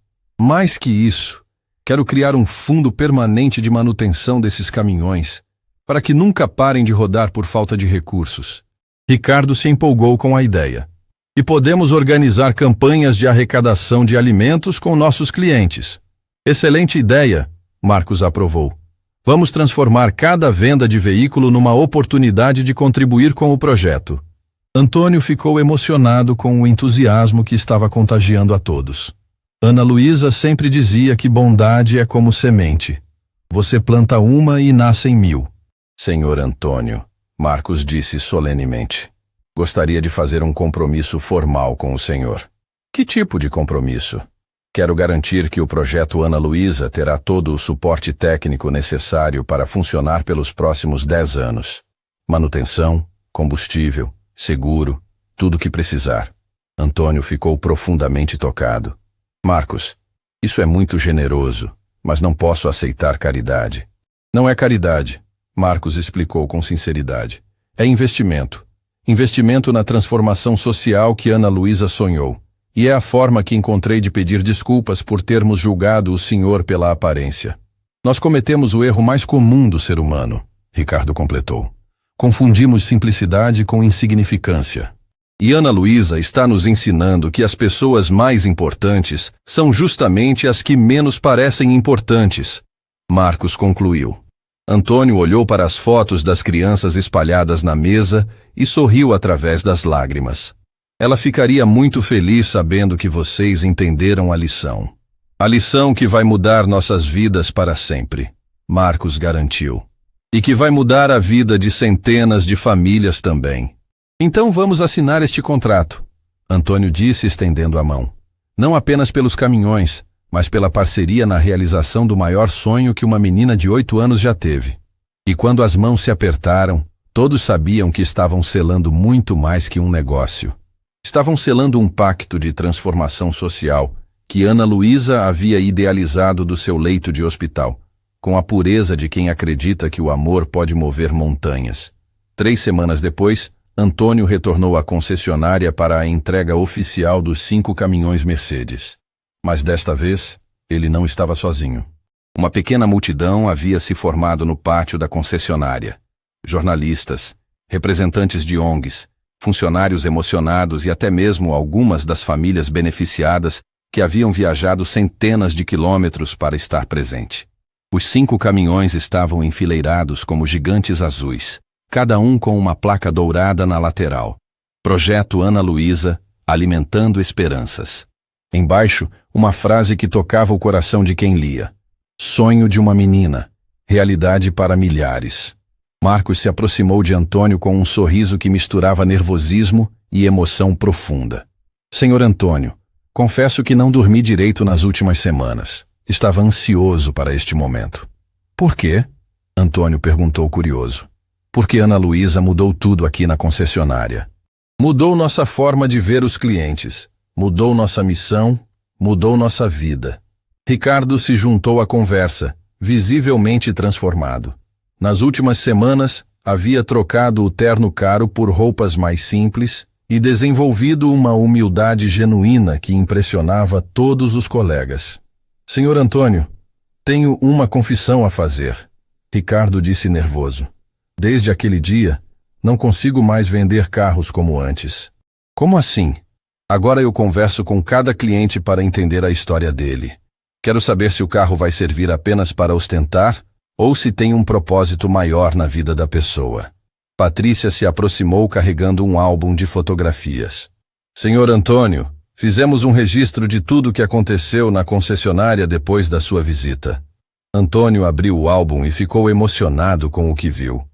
Mais que isso, quero criar um fundo permanente de manutenção desses caminhões, para que nunca parem de rodar por falta de recursos. Ricardo se empolgou com a ideia. E podemos organizar campanhas de arrecadação de alimentos com nossos clientes. Excelente ideia, Marcos aprovou. Vamos transformar cada venda de veículo numa oportunidade de contribuir com o projeto. Antônio ficou emocionado com o entusiasmo que estava contagiando a todos. Ana Luísa sempre dizia que bondade é como semente. Você planta uma e nascem 1000. Senhor Antônio, Marcos disse solenemente. Gostaria de fazer um compromisso formal com o senhor. Que tipo de compromisso? Quero garantir que o projeto Ana Luísa terá todo o suporte técnico necessário para funcionar pelos próximos 10 anos. Manutenção, combustível, seguro, tudo o que precisar. Antônio ficou profundamente tocado. Marcos, isso é muito generoso, mas não posso aceitar caridade. Não é caridade, Marcos explicou com sinceridade. É investimento. Investimento na transformação social que Ana Luísa sonhou. E é a forma que encontrei de pedir desculpas por termos julgado o senhor pela aparência. Nós cometemos o erro mais comum do ser humano, Ricardo completou. Confundimos simplicidade com insignificância. E Ana Luísa está nos ensinando que as pessoas mais importantes são justamente as que menos parecem importantes. Marcos concluiu. Antônio olhou para as fotos das crianças espalhadas na mesa e sorriu através das lágrimas. Ela ficaria muito feliz sabendo que vocês entenderam a lição. A lição que vai mudar nossas vidas para sempre, Marcos garantiu. E que vai mudar a vida de centenas de famílias também. Então vamos assinar este contrato, Antônio disse estendendo a mão. Não apenas pelos caminhões, mas pela parceria na realização do maior sonho que uma menina de 8 anos já teve. E quando as mãos se apertaram, todos sabiam que estavam selando muito mais que um negócio. Estavam selando um pacto de transformação social que Ana Luísa havia idealizado do seu leito de hospital, com a pureza de quem acredita que o amor pode mover montanhas. 3 semanas depois, Antônio retornou à concessionária para a entrega oficial dos 5 caminhões Mercedes. Mas desta vez, ele não estava sozinho. Uma pequena multidão havia se formado no pátio da concessionária. Jornalistas, representantes de ONGs, funcionários emocionados e até mesmo algumas das famílias beneficiadas que haviam viajado centenas de quilômetros para estar presente. Os 5 caminhões estavam enfileirados como gigantes azuis, cada um com uma placa dourada na lateral. Projeto Ana Luísa, alimentando esperanças. Embaixo, uma frase que tocava o coração de quem lia. Sonho de uma menina, realidade para milhares. Marcos se aproximou de Antônio com um sorriso que misturava nervosismo e emoção profunda. Senhor Antônio, confesso que não dormi direito nas últimas semanas. Estava ansioso para este momento. Por quê? Antônio perguntou curioso. Porque Ana Luísa mudou tudo aqui na concessionária. Mudou nossa forma de ver os clientes. Mudou nossa missão. Mudou nossa vida. Ricardo se juntou à conversa, visivelmente transformado. Nas últimas semanas, havia trocado o terno caro por roupas mais simples e desenvolvido uma humildade genuína que impressionava todos os colegas. Senhor Antônio, tenho uma confissão a fazer. Ricardo disse nervoso. Desde aquele dia, não consigo mais vender carros como antes. Como assim? Agora eu converso com cada cliente para entender a história dele. Quero saber se o carro vai servir apenas para ostentar ou se tem um propósito maior na vida da pessoa. Patrícia se aproximou carregando um álbum de fotografias. Senhor Antônio, fizemos um registro de tudo o que aconteceu na concessionária depois da sua visita. Antônio abriu o álbum e ficou emocionado com o que viu.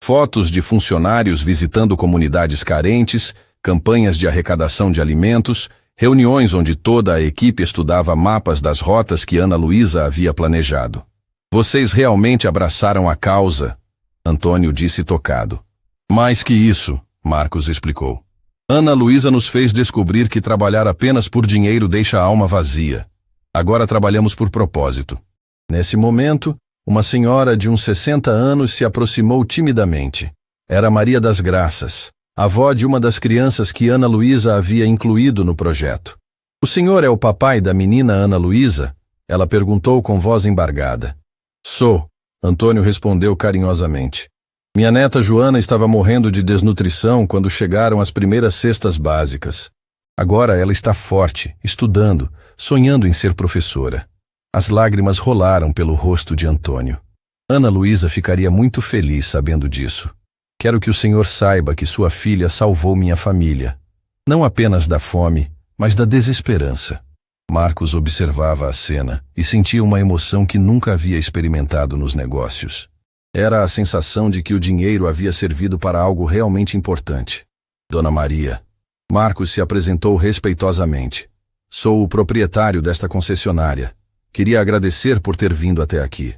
Fotos de funcionários visitando comunidades carentes, campanhas de arrecadação de alimentos, reuniões onde toda a equipe estudava mapas das rotas que Ana Luísa havia planejado. Vocês realmente abraçaram a causa, Antônio disse tocado. Mais que isso, Marcos explicou. Ana Luísa nos fez descobrir que trabalhar apenas por dinheiro deixa a alma vazia. Agora trabalhamos por propósito. Nesse momento, uma senhora de uns 60 anos se aproximou timidamente. Era Maria das Graças, avó de uma das crianças que Ana Luísa havia incluído no projeto. O senhor é o papai da menina Ana Luísa? Ela perguntou com voz embargada. Sou, Antônio respondeu carinhosamente. Minha neta Joana estava morrendo de desnutrição quando chegaram as primeiras cestas básicas. Agora ela está forte, estudando, sonhando em ser professora. As lágrimas rolaram pelo rosto de Antônio. Ana Luísa ficaria muito feliz sabendo disso. Quero que o senhor saiba que sua filha salvou minha família. Não apenas da fome, mas da desesperança. Marcos observava a cena e sentia uma emoção que nunca havia experimentado nos negócios. Era a sensação de que o dinheiro havia servido para algo realmente importante. Dona Maria. Marcos se apresentou respeitosamente. Sou o proprietário desta concessionária. Queria agradecer por ter vindo até aqui.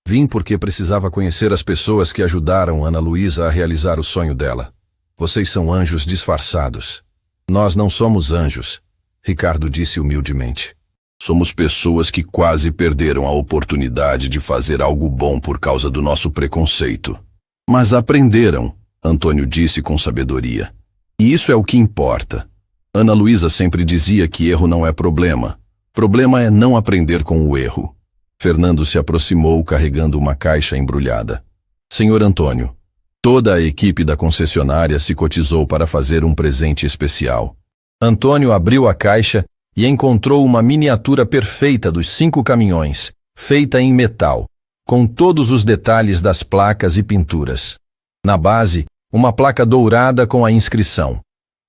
Vim porque precisava conhecer as pessoas que ajudaram Ana Luísa a realizar o sonho dela. Vocês são anjos disfarçados. Nós não somos anjos, Ricardo disse humildemente. Somos pessoas que quase perderam a oportunidade de fazer algo bom por causa do nosso preconceito. Mas aprenderam, Antônio disse com sabedoria. E isso é o que importa. Ana Luísa sempre dizia que erro não é problema. Problema é não aprender com o erro. Fernando se aproximou carregando uma caixa embrulhada. Senhor Antônio, toda a equipe da concessionária se cotizou para fazer um presente especial. Antônio abriu a caixa e encontrou uma miniatura perfeita dos 5 caminhões, feita em metal, com todos os detalhes das placas e pinturas. Na base, uma placa dourada com a inscrição: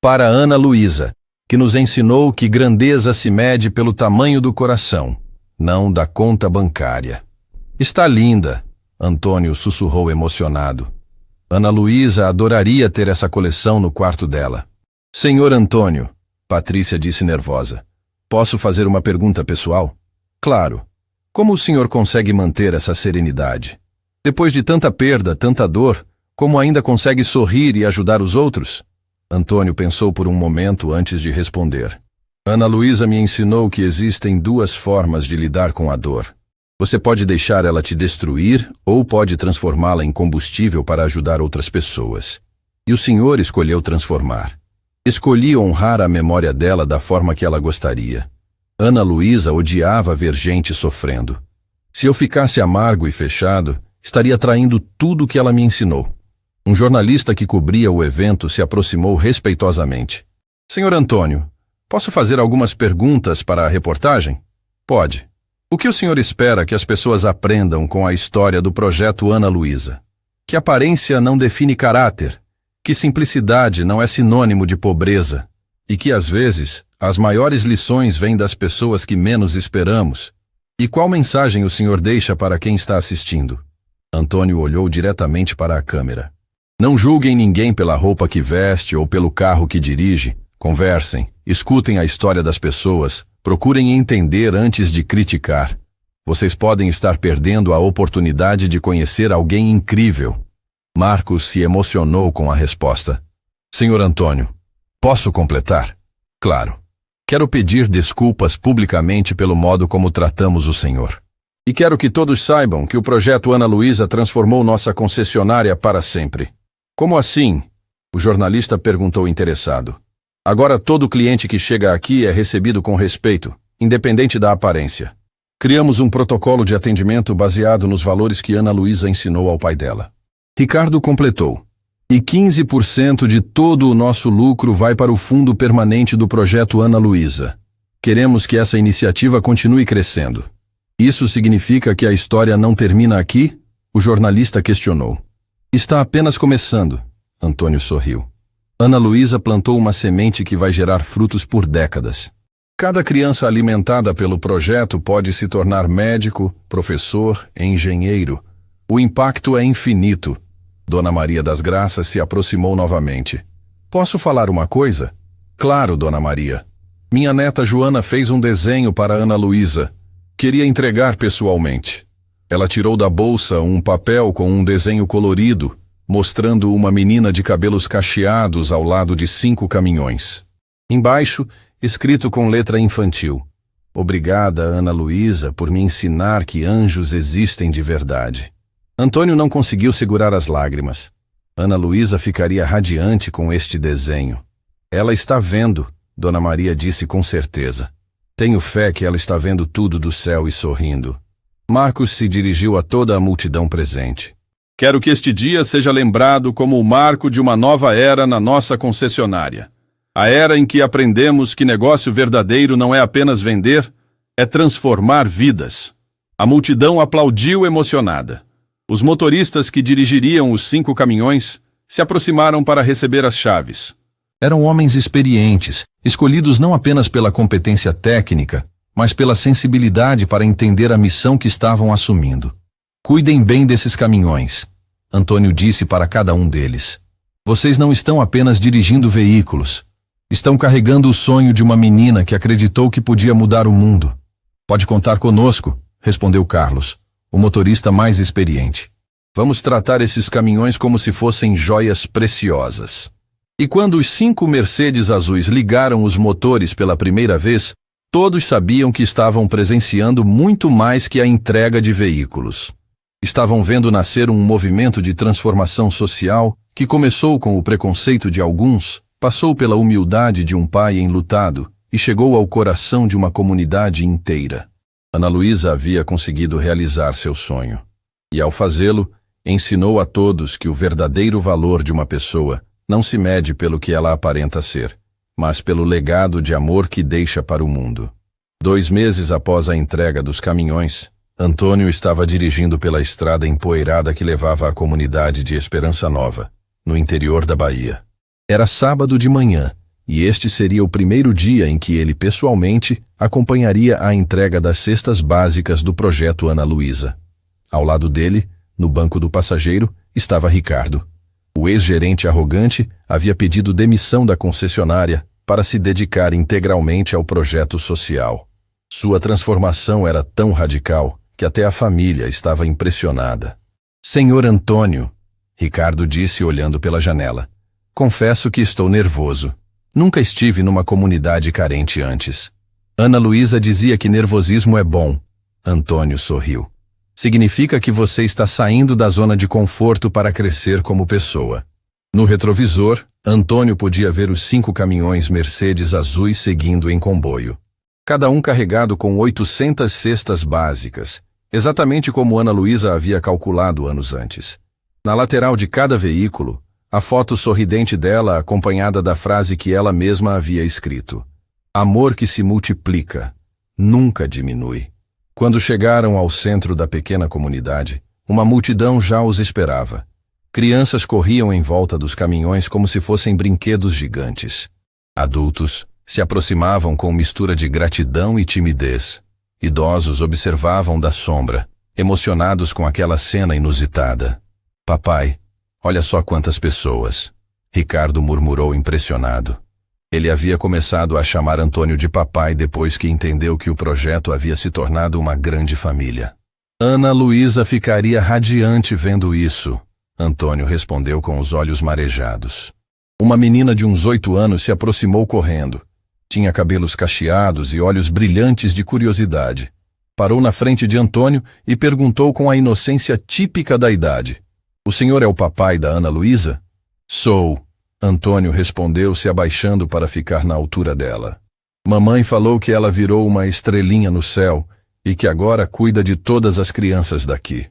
Para Ana Luísa, que nos ensinou que grandeza se mede pelo tamanho do coração, não da conta bancária. Está linda, Antônio sussurrou emocionado. Ana Luísa adoraria ter essa coleção no quarto dela. Senhor Antônio, Patrícia disse nervosa. Posso fazer uma pergunta pessoal? Claro. Como o senhor consegue manter essa serenidade? Depois de tanta perda, tanta dor, como ainda consegue sorrir e ajudar os outros? Antônio pensou por um momento antes de responder. Ana Luísa me ensinou que existem 2 formas de lidar com a dor. Você pode deixar ela te destruir ou pode transformá-la em combustível para ajudar outras pessoas. E o senhor escolheu transformar. Escolhi honrar a memória dela da forma que ela gostaria. Ana Luísa odiava ver gente sofrendo. Se eu ficasse amargo e fechado, estaria traindo tudo o que ela me ensinou. Um jornalista que cobria o evento se aproximou respeitosamente. Senhor Antônio, posso fazer algumas perguntas para a reportagem? Pode. O que o senhor espera que as pessoas aprendam com a história do projeto Ana Luísa? Que aparência não define caráter, que simplicidade não é sinônimo de pobreza e que, às vezes, As maiores lições vêm das pessoas que menos esperamos. E qual mensagem o senhor deixa para quem está assistindo? Antônio olhou diretamente para a câmera. Não julguem ninguém pela roupa que veste ou pelo carro que dirige. Conversem, escutem a história das pessoas, procurem entender antes de criticar. Vocês podem estar perdendo a oportunidade de conhecer alguém incrível. Marcos se emocionou com a resposta. Senhor Antônio, posso completar? Claro. Quero pedir desculpas publicamente pelo modo como tratamos o senhor. E quero que todos saibam que o projeto Ana Luísa transformou nossa concessionária para sempre. Como assim? O jornalista perguntou interessado. Agora todo cliente que chega aqui é recebido com respeito, independente da aparência. Criamos um protocolo de atendimento baseado nos valores que Ana Luísa ensinou ao pai dela. Ricardo completou. E 15% de todo o nosso lucro vai para o fundo permanente do projeto Ana Luísa. Queremos que essa iniciativa continue crescendo. Isso significa que a história não termina aqui? O jornalista questionou. Está apenas começando, Antônio sorriu. Ana Luísa plantou uma semente que vai gerar frutos por décadas. Cada criança alimentada pelo projeto pode se tornar médico, professor, engenheiro. O impacto é infinito. Dona Maria das Graças se aproximou novamente. Posso falar uma coisa? Claro, Dona Maria. Minha neta Joana fez um desenho para Ana Luísa. Queria entregar pessoalmente. Ela tirou da bolsa um papel com um desenho colorido, mostrando uma menina de cabelos cacheados ao lado de 5 caminhões. Embaixo, escrito com letra infantil. Obrigada, Ana Luísa, por me ensinar que anjos existem de verdade. Antônio não conseguiu segurar as lágrimas. Ana Luísa ficaria radiante com este desenho. Ela está vendo, Dona Maria disse com certeza. Tenho fé que ela está vendo tudo do céu e sorrindo. Marcos se dirigiu a toda a multidão presente. Quero que este dia seja lembrado como o marco de uma nova era na nossa concessionária. A era em que aprendemos que negócio verdadeiro não é apenas vender, é transformar vidas. A multidão aplaudiu emocionada. Os motoristas que dirigiriam os 5 caminhões se aproximaram para receber as chaves. Eram homens experientes, escolhidos não apenas pela competência técnica, mas pela sensibilidade para entender a missão que estavam assumindo. Cuidem bem desses caminhões, Antônio disse para cada um deles. Vocês não estão apenas dirigindo veículos. Estão carregando o sonho de uma menina que acreditou que podia mudar o mundo. Pode contar conosco, respondeu Carlos, o motorista mais experiente. Vamos tratar esses caminhões como se fossem joias preciosas. E quando os 5 Mercedes azuis ligaram os motores pela primeira vez, todos sabiam que estavam presenciando muito mais que a entrega de veículos. Estavam vendo nascer um movimento de transformação social que começou com o preconceito de alguns, passou pela humildade de um pai enlutado e chegou ao coração de uma comunidade inteira. Ana Luísa havia conseguido realizar seu sonho. E ao fazê-lo, ensinou a todos que o verdadeiro valor de uma pessoa não se mede pelo que ela aparenta ser, mas pelo legado de amor que deixa para o mundo. 2 meses após a entrega dos caminhões, Antônio estava dirigindo pela estrada empoeirada que levava à comunidade de Esperança Nova, no interior da Bahia. Era sábado de manhã, e este seria o primeiro dia em que ele pessoalmente acompanharia a entrega das cestas básicas do projeto Ana Luísa. Ao lado dele, no banco do passageiro, estava Ricardo. O ex-gerente arrogante havia pedido demissão da concessionária para se dedicar integralmente ao projeto social. Sua transformação era tão radical que até a família estava impressionada. Senhor Antônio, Ricardo disse olhando pela janela, confesso que estou nervoso. Nunca estive numa comunidade carente antes. Ana Luísa dizia que nervosismo é bom. Antônio sorriu. Significa que você está saindo da zona de conforto para crescer como pessoa. No retrovisor, Antônio podia ver os 5 caminhões Mercedes azuis seguindo em comboio. Cada um carregado com 800 cestas básicas, exatamente como Ana Luísa havia calculado anos antes. Na lateral de cada veículo, a foto sorridente dela acompanhada da frase que ela mesma havia escrito. Amor que se multiplica, nunca diminui. Quando chegaram ao centro da pequena comunidade, uma multidão já os esperava. Crianças corriam em volta dos caminhões como se fossem brinquedos gigantes. Adultos, Se aproximavam com mistura de gratidão e timidez. Idosos observavam da sombra, emocionados com aquela cena inusitada. Papai, olha só quantas pessoas. Ricardo murmurou impressionado. Ele havia começado a chamar Antônio de papai depois que entendeu que o projeto havia se tornado uma grande família. Ana Luísa ficaria radiante vendo isso, Antônio respondeu com os olhos marejados. Uma menina de uns 8 anos se aproximou correndo. Tinha cabelos cacheados e olhos brilhantes de curiosidade. Parou na frente de Antônio e perguntou com a inocência típica da idade. O senhor é o papai da Ana Luísa? Sou, Antônio respondeu se abaixando para ficar na altura dela. Mamãe falou que ela virou uma estrelinha no céu e que agora cuida de todas as crianças daqui.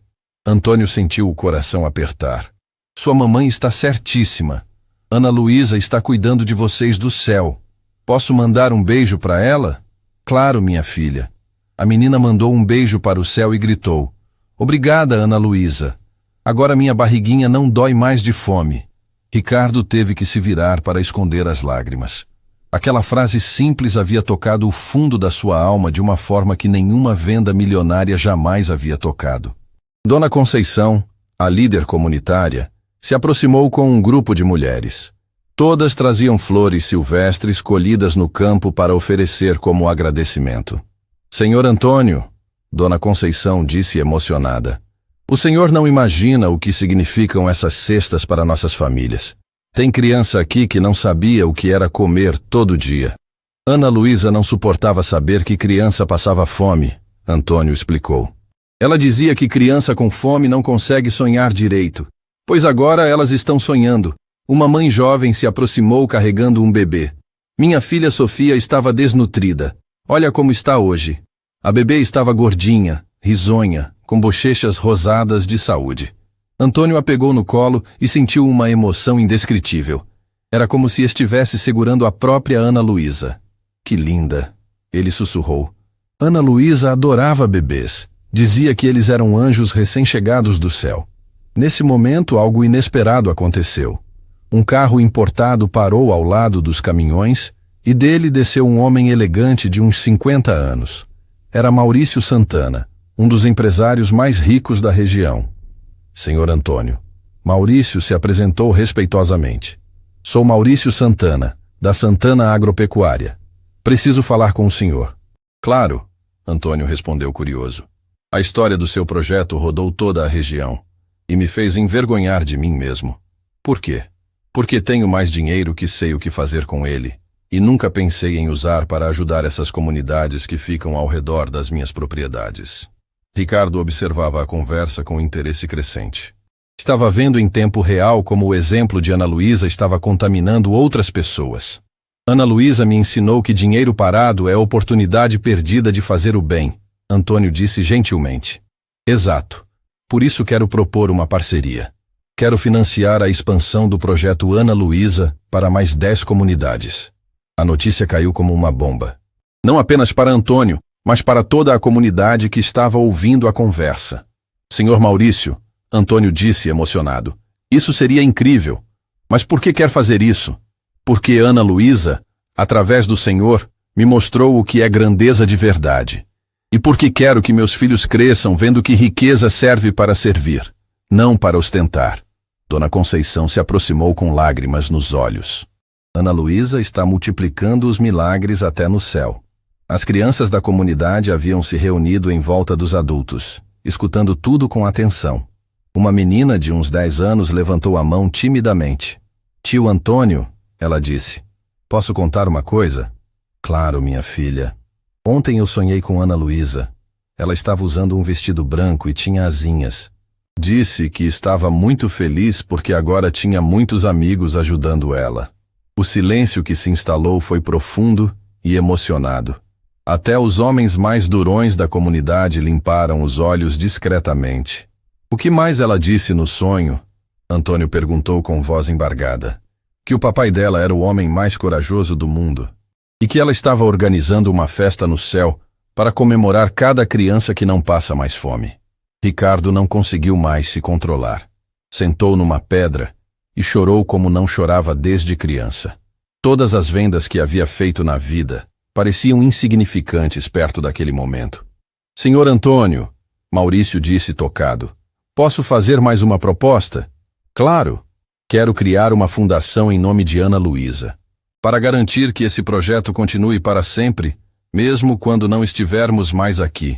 Antônio sentiu o coração apertar. Sua mamãe está certíssima. Ana Luísa está cuidando de vocês do céu. Posso mandar um beijo para ela? Claro, minha filha. A menina mandou um beijo para o céu e gritou. Obrigada, Ana Luísa. Agora minha barriguinha não dói mais de fome. Ricardo teve que se virar para esconder as lágrimas. Aquela frase simples havia tocado o fundo da sua alma de uma forma que nenhuma venda milionária jamais havia tocado. Dona Conceição, a líder comunitária, se aproximou com um grupo de mulheres. Todas traziam flores silvestres colhidas no campo para oferecer como agradecimento. Senhor Antônio, Dona Conceição disse emocionada, o senhor não imagina o que significam essas cestas para nossas famílias. Tem criança aqui que não sabia o que era comer todo dia. Ana Luísa não suportava saber que criança passava fome, Antônio explicou. Ela dizia que criança com fome não consegue sonhar direito, pois agora elas estão sonhando. Uma mãe jovem se aproximou carregando um bebê. Minha filha Sofia estava desnutrida. Olha como está hoje. A bebê estava gordinha, risonha, com bochechas rosadas de saúde. Antônio a pegou no colo e sentiu uma emoção indescritível. Era como se estivesse segurando a própria Ana Luísa. Que linda, ele sussurrou. Ana Luísa adorava bebês. Dizia que eles eram anjos recém-chegados do céu. Nesse momento, algo inesperado aconteceu. Um carro importado parou ao lado dos caminhões e dele desceu um homem elegante de uns 50 anos. Era Maurício Santana, um dos empresários mais ricos da região. Senhor Antônio. Maurício se apresentou respeitosamente. Sou Maurício Santana, da Santana Agropecuária. Preciso falar com o senhor. Claro, Antônio respondeu curioso. A história do seu projeto rodou toda a região e me fez envergonhar de mim mesmo. Por quê? Porque tenho mais dinheiro que sei o que fazer com ele, e nunca pensei em usar para ajudar essas comunidades que ficam ao redor das minhas propriedades. Ricardo observava a conversa com interesse crescente. Estava vendo em tempo real como o exemplo de Ana Luísa estava contaminando outras pessoas. Ana Luísa me ensinou que dinheiro parado é oportunidade perdida de fazer o bem, Antônio disse gentilmente. Exato. Por isso quero propor uma parceria. Quero financiar a expansão do projeto Ana Luísa para mais 10 comunidades. A notícia caiu como uma bomba. Não apenas para Antônio, mas para toda a comunidade que estava ouvindo a conversa. Senhor Maurício, Antônio disse emocionado, isso seria incrível. Mas por que quer fazer isso? Porque Ana Luísa, através do Senhor, me mostrou o que é grandeza de verdade. E porque quero que meus filhos cresçam vendo que riqueza serve para servir, não para ostentar. Dona Conceição se aproximou com lágrimas nos olhos. Ana Luísa está multiplicando os milagres até no céu. As crianças da comunidade haviam se reunido em volta dos adultos, escutando tudo com atenção. Uma menina de uns 10 anos levantou a mão timidamente. Tio Antônio, ela disse, posso contar uma coisa? Claro, minha filha. Ontem eu sonhei com Ana Luísa. Ela estava usando um vestido branco e tinha asinhas. Disse que estava muito feliz porque agora tinha muitos amigos ajudando ela. O silêncio que se instalou foi profundo e emocionado. Até os homens mais durões da comunidade limparam os olhos discretamente. O que mais ela disse no sonho? Antônio perguntou com voz embargada. Que o papai dela era o homem mais corajoso do mundo. E que ela estava organizando uma festa no céu para comemorar cada criança que não passa mais fome. Ricardo não conseguiu mais se controlar. Sentou numa pedra e chorou como não chorava desde criança. Todas as vendas que havia feito na vida pareciam insignificantes perto daquele momento. Senhor Antônio, Maurício disse tocado, posso fazer mais uma proposta? Claro. Quero criar uma fundação em nome de Ana Luísa, para garantir que esse projeto continue para sempre, mesmo quando não estivermos mais aqui.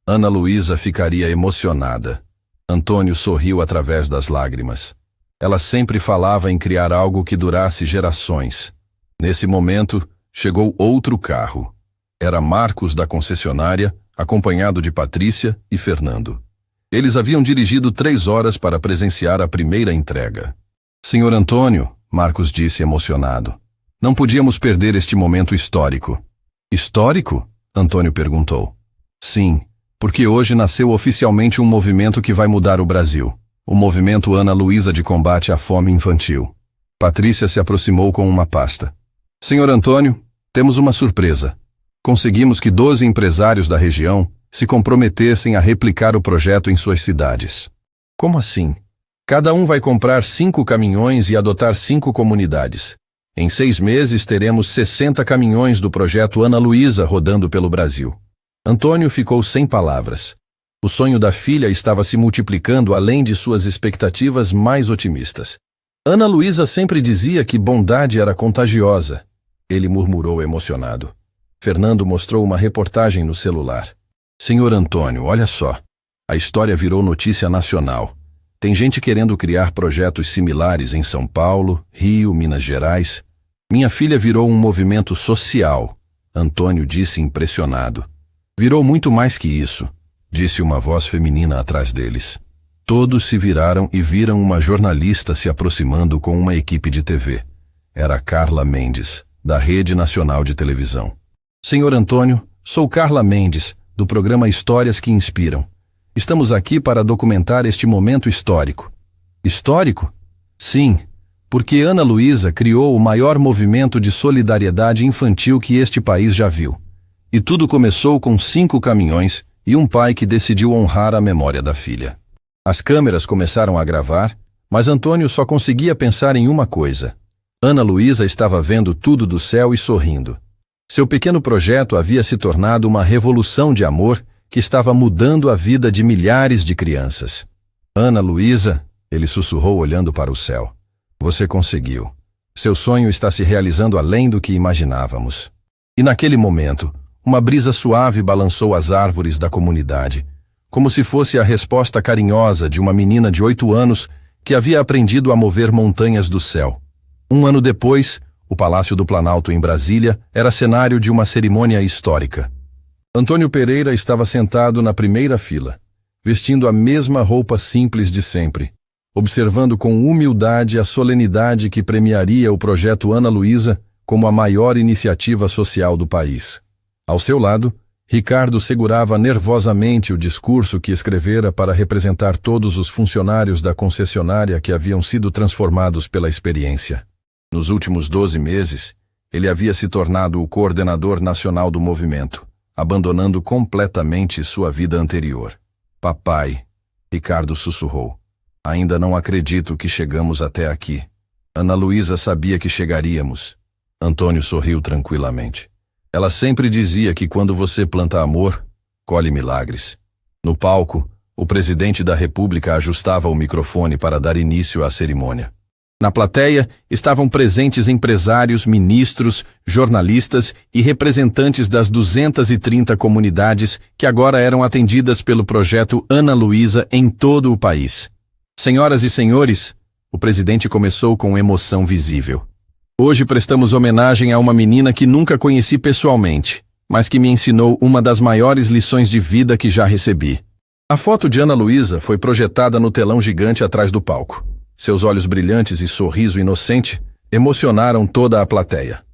Ana Luísa ficaria emocionada. Antônio sorriu através das lágrimas. Ela sempre falava em criar algo que durasse gerações. Nesse momento, chegou outro carro. Era Marcos da concessionária, acompanhado de Patrícia e Fernando. Eles haviam dirigido 3 horas para presenciar a primeira entrega. Senhor Antônio, Marcos disse emocionado, não podíamos perder este momento histórico. Histórico? Antônio perguntou. Sim, porque hoje nasceu oficialmente um movimento que vai mudar o Brasil. O movimento Ana Luísa de combate à fome infantil. Patrícia se aproximou com uma pasta. Senhor Antônio, temos uma surpresa. Conseguimos que 12 empresários da região se comprometessem a replicar o projeto em suas cidades. Como assim? Cada um vai comprar 5 caminhões e adotar 5 comunidades. Em 6 meses teremos 60 caminhões do projeto Ana Luísa rodando pelo Brasil. Antônio ficou sem palavras. O sonho da filha estava se multiplicando além de suas expectativas mais otimistas. Ana Luísa sempre dizia que bondade era contagiosa. Ele murmurou emocionado. Fernando mostrou uma reportagem no celular. Senhor Antônio, olha só. A história virou notícia nacional. Tem gente querendo criar projetos similares em São Paulo, Rio, Minas Gerais. Minha filha virou um movimento social, Antônio disse impressionado. Virou muito mais que isso, disse uma voz feminina atrás deles. Todos se viraram e viram uma jornalista se aproximando com uma equipe de TV. Era Carla Mendes, da Rede Nacional de Televisão. Senhor Antônio, sou Carla Mendes, do programa Histórias que Inspiram. Estamos aqui para documentar este momento histórico. Histórico? Sim, porque Ana Luísa criou o maior movimento de solidariedade infantil que este país já viu. E tudo começou com 5 caminhões e um pai que decidiu honrar a memória da filha. As câmeras começaram a gravar, mas Antônio só conseguia pensar em uma coisa. Ana Luísa estava vendo tudo do céu e sorrindo. Seu pequeno projeto havia se tornado uma revolução de amor que estava mudando a vida de milhares de crianças. Ana Luísa, ele sussurrou olhando para o céu. Você conseguiu. Seu sonho está se realizando além do que imaginávamos. E naquele momento, uma brisa suave balançou as árvores da comunidade, como se fosse a resposta carinhosa de uma menina de 8 anos que havia aprendido a mover montanhas do céu. 1 ano depois, o Palácio do Planalto em Brasília era cenário de uma cerimônia histórica. Antônio Pereira estava sentado na primeira fila, vestindo a mesma roupa simples de sempre, observando com humildade a solenidade que premiaria o projeto Ana Luísa como a maior iniciativa social do país. Ao seu lado, Ricardo segurava nervosamente o discurso que escrevera para representar todos os funcionários da concessionária que haviam sido transformados pela experiência. Nos últimos 12 meses, ele havia se tornado o coordenador nacional do movimento, abandonando completamente sua vida anterior. Papai, Ricardo sussurrou. Ainda não acredito que chegamos até aqui. Ana Luísa sabia que chegaríamos. Antônio sorriu tranquilamente. Ela sempre dizia que quando você planta amor, colhe milagres. No palco, o presidente da República ajustava o microfone para dar início à cerimônia. Na plateia estavam presentes empresários, ministros, jornalistas e representantes das 230 comunidades que agora eram atendidas pelo projeto Ana Luísa em todo o país. Senhoras e senhores, o presidente começou com emoção visível. Hoje prestamos homenagem a uma menina que nunca conheci pessoalmente, mas que me ensinou uma das maiores lições de vida que já recebi. A foto de Ana Luísa foi projetada no telão gigante atrás do palco. Seus olhos brilhantes e sorriso inocente emocionaram toda a plateia.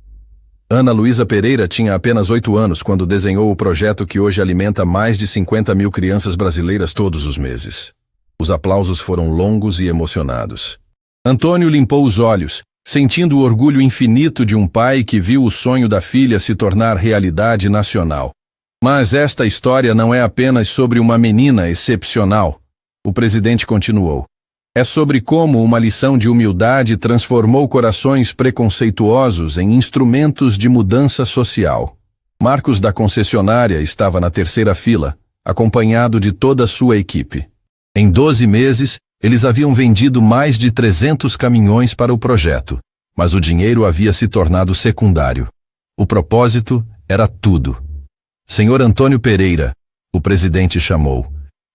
Ana Luísa Pereira tinha apenas 8 anos quando desenhou o projeto que hoje alimenta mais de 50 mil crianças brasileiras todos os meses. Os aplausos foram longos e emocionados. Antônio limpou os olhos, sentindo o orgulho infinito de um pai que viu o sonho da filha se tornar realidade nacional. Mas esta história não é apenas sobre uma menina excepcional. O presidente continuou. É sobre como uma lição de humildade transformou corações preconceituosos em instrumentos de mudança social. Marcos da concessionária estava na terceira fila, acompanhado de toda a sua equipe. Em 12 meses, eles haviam vendido mais de 300 caminhões para o projeto, mas o dinheiro havia se tornado secundário. O propósito era tudo. Senhor Antônio Pereira, o presidente chamou.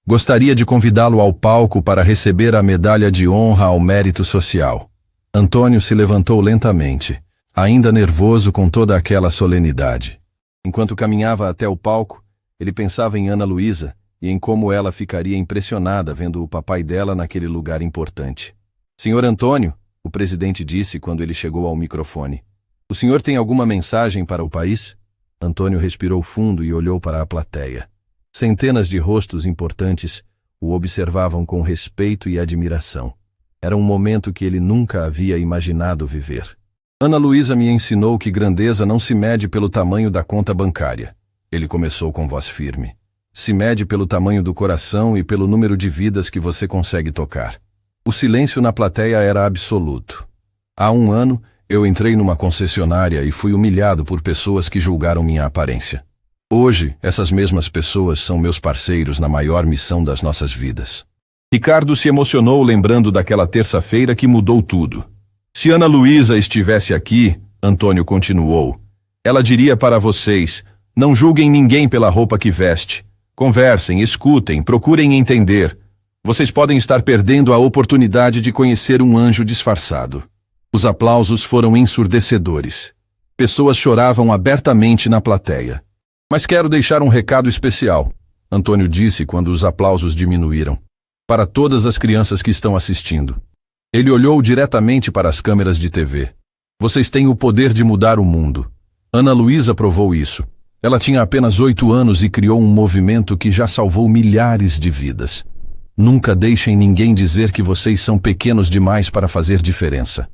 Gostaria de convidá-lo ao palco para receber a medalha de honra ao mérito social. Antônio se levantou lentamente, ainda nervoso com toda aquela solenidade. Enquanto caminhava até o palco, ele pensava em Ana Luísa e em como ela ficaria impressionada vendo o papai dela naquele lugar importante. Senhor Antônio, o presidente disse quando ele chegou ao microfone. O senhor tem alguma mensagem para o país? Antônio respirou fundo e olhou para a plateia. Centenas de rostos importantes o observavam com respeito e admiração. Era um momento que ele nunca havia imaginado viver. Ana Luísa me ensinou que grandeza não se mede pelo tamanho da conta bancária. Ele começou com voz firme. Se mede pelo tamanho do coração e pelo número de vidas que você consegue tocar. O silêncio na plateia era absoluto. Há 1 ano, eu entrei numa concessionária e fui humilhado por pessoas que julgaram minha aparência. Hoje, essas mesmas pessoas são meus parceiros na maior missão das nossas vidas. Ricardo se emocionou lembrando daquela terça-feira que mudou tudo. Se Ana Luísa estivesse aqui, Antônio continuou, ela diria para vocês, não julguem ninguém pela roupa que veste. Conversem, escutem, procurem entender. Vocês podem estar perdendo a oportunidade de conhecer um anjo disfarçado. Os aplausos foram ensurdecedores. Pessoas choravam abertamente na plateia. Mas quero deixar um recado especial, Antônio disse quando os aplausos diminuíram. Para todas as crianças que estão assistindo. Ele olhou diretamente para as câmeras de TV. Vocês têm o poder de mudar o mundo. Ana Luísa provou isso. Ela tinha apenas 8 anos e criou um movimento que já salvou milhares de vidas. Nunca deixem ninguém dizer que vocês são pequenos demais para fazer diferença.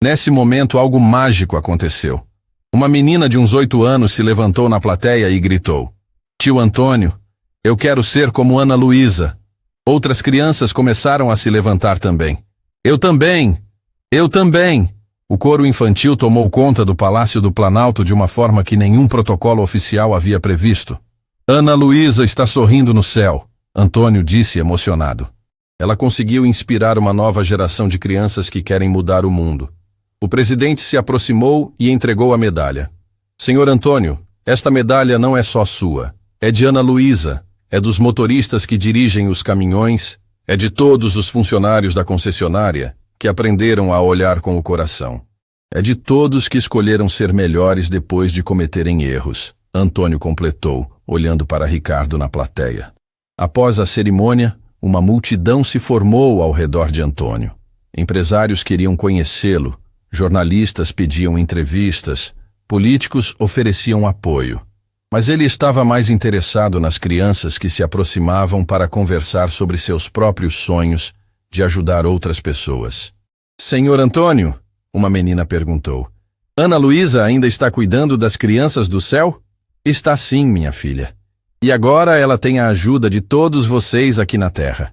Nesse momento, algo mágico aconteceu. Uma menina de uns 8 anos se levantou na plateia e gritou, Tio Antônio, eu quero ser como Ana Luísa. Outras crianças começaram a se levantar também. Eu também! Eu também! O coro infantil tomou conta do Palácio do Planalto de uma forma que nenhum protocolo oficial havia previsto. Ana Luísa está sorrindo no céu, Antônio disse emocionado. Ela conseguiu inspirar uma nova geração de crianças que querem mudar o mundo. O presidente se aproximou e entregou a medalha. Senhor Antônio, esta medalha não é só sua. É de Ana Luísa, é dos motoristas que dirigem os caminhões, é de todos os funcionários da concessionária que aprenderam a olhar com o coração. É de todos que escolheram ser melhores depois de cometerem erros, Antônio completou, olhando para Ricardo na plateia. Após a cerimônia, uma multidão se formou ao redor de Antônio. Empresários queriam conhecê-lo. Jornalistas pediam entrevistas, políticos ofereciam apoio. Mas ele estava mais interessado nas crianças que se aproximavam para conversar sobre seus próprios sonhos de ajudar outras pessoas. Senhor Antônio, uma menina perguntou, Ana Luísa ainda está cuidando das crianças do céu? Está sim, minha filha. E agora ela tem a ajuda de todos vocês aqui na terra.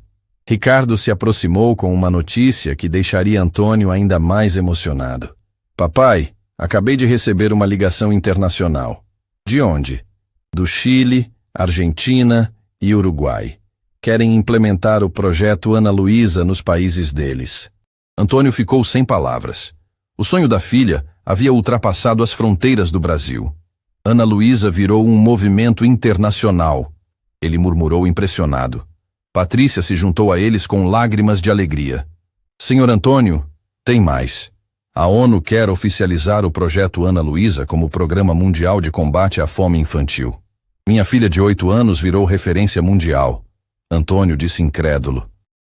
Ricardo se aproximou com uma notícia que deixaria Antônio ainda mais emocionado. Papai, acabei de receber uma ligação internacional. De onde? Do Chile, Argentina e Uruguai. Querem implementar o projeto Ana Luísa nos países deles. Antônio ficou sem palavras. O sonho da filha havia ultrapassado as fronteiras do Brasil. Ana Luísa virou um movimento internacional. Ele murmurou impressionado. Patrícia se juntou a eles com lágrimas de alegria. Senhor Antônio, tem mais. A ONU quer oficializar o projeto Ana Luísa como Programa Mundial de Combate à Fome Infantil. Minha filha de 8 anos virou referência mundial. Antônio disse incrédulo.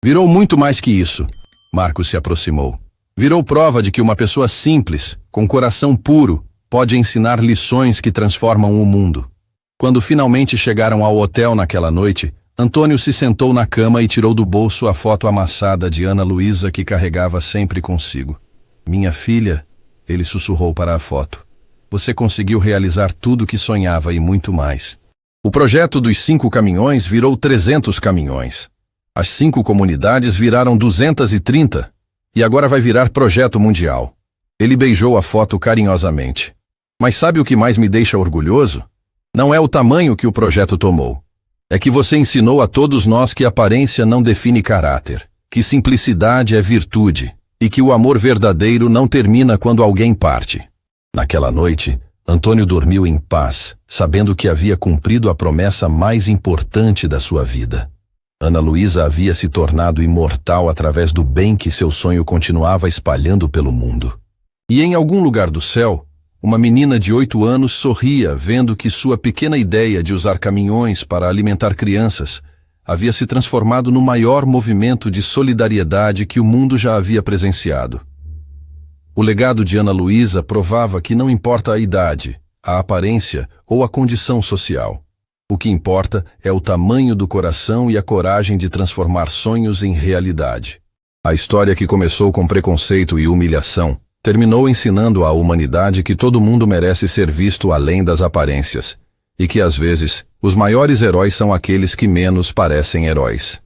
Virou muito mais que isso. Marcos se aproximou. Virou prova de que uma pessoa simples, com coração puro, pode ensinar lições que transformam o mundo. Quando finalmente chegaram ao hotel naquela noite, Antônio se sentou na cama e tirou do bolso a foto amassada de Ana Luísa que carregava sempre consigo. Minha filha, ele sussurrou para a foto. Você conseguiu realizar tudo o que sonhava e muito mais. O projeto dos 5 caminhões virou 300 caminhões. As 5 comunidades viraram 230, e agora vai virar projeto mundial. Ele beijou a foto carinhosamente. Mas sabe o que mais me deixa orgulhoso? Não é o tamanho que o projeto tomou. É que você ensinou a todos nós que aparência não define caráter, que simplicidade é virtude, e que o amor verdadeiro não termina quando alguém parte. Naquela noite, Antônio dormiu em paz, sabendo que havia cumprido a promessa mais importante da sua vida. Ana Luísa havia se tornado imortal através do bem que seu sonho continuava espalhando pelo mundo. E em algum lugar do céu, uma menina de 8 anos sorria vendo que sua pequena ideia de usar caminhões para alimentar crianças havia se transformado no maior movimento de solidariedade que o mundo já havia presenciado. O legado de Ana Luísa provava que não importa a idade, a aparência ou a condição social. O que importa é o tamanho do coração e a coragem de transformar sonhos em realidade. A história que começou com preconceito e humilhação terminou ensinando à humanidade que todo mundo merece ser visto além das aparências, e que às vezes os maiores heróis são aqueles que menos parecem heróis.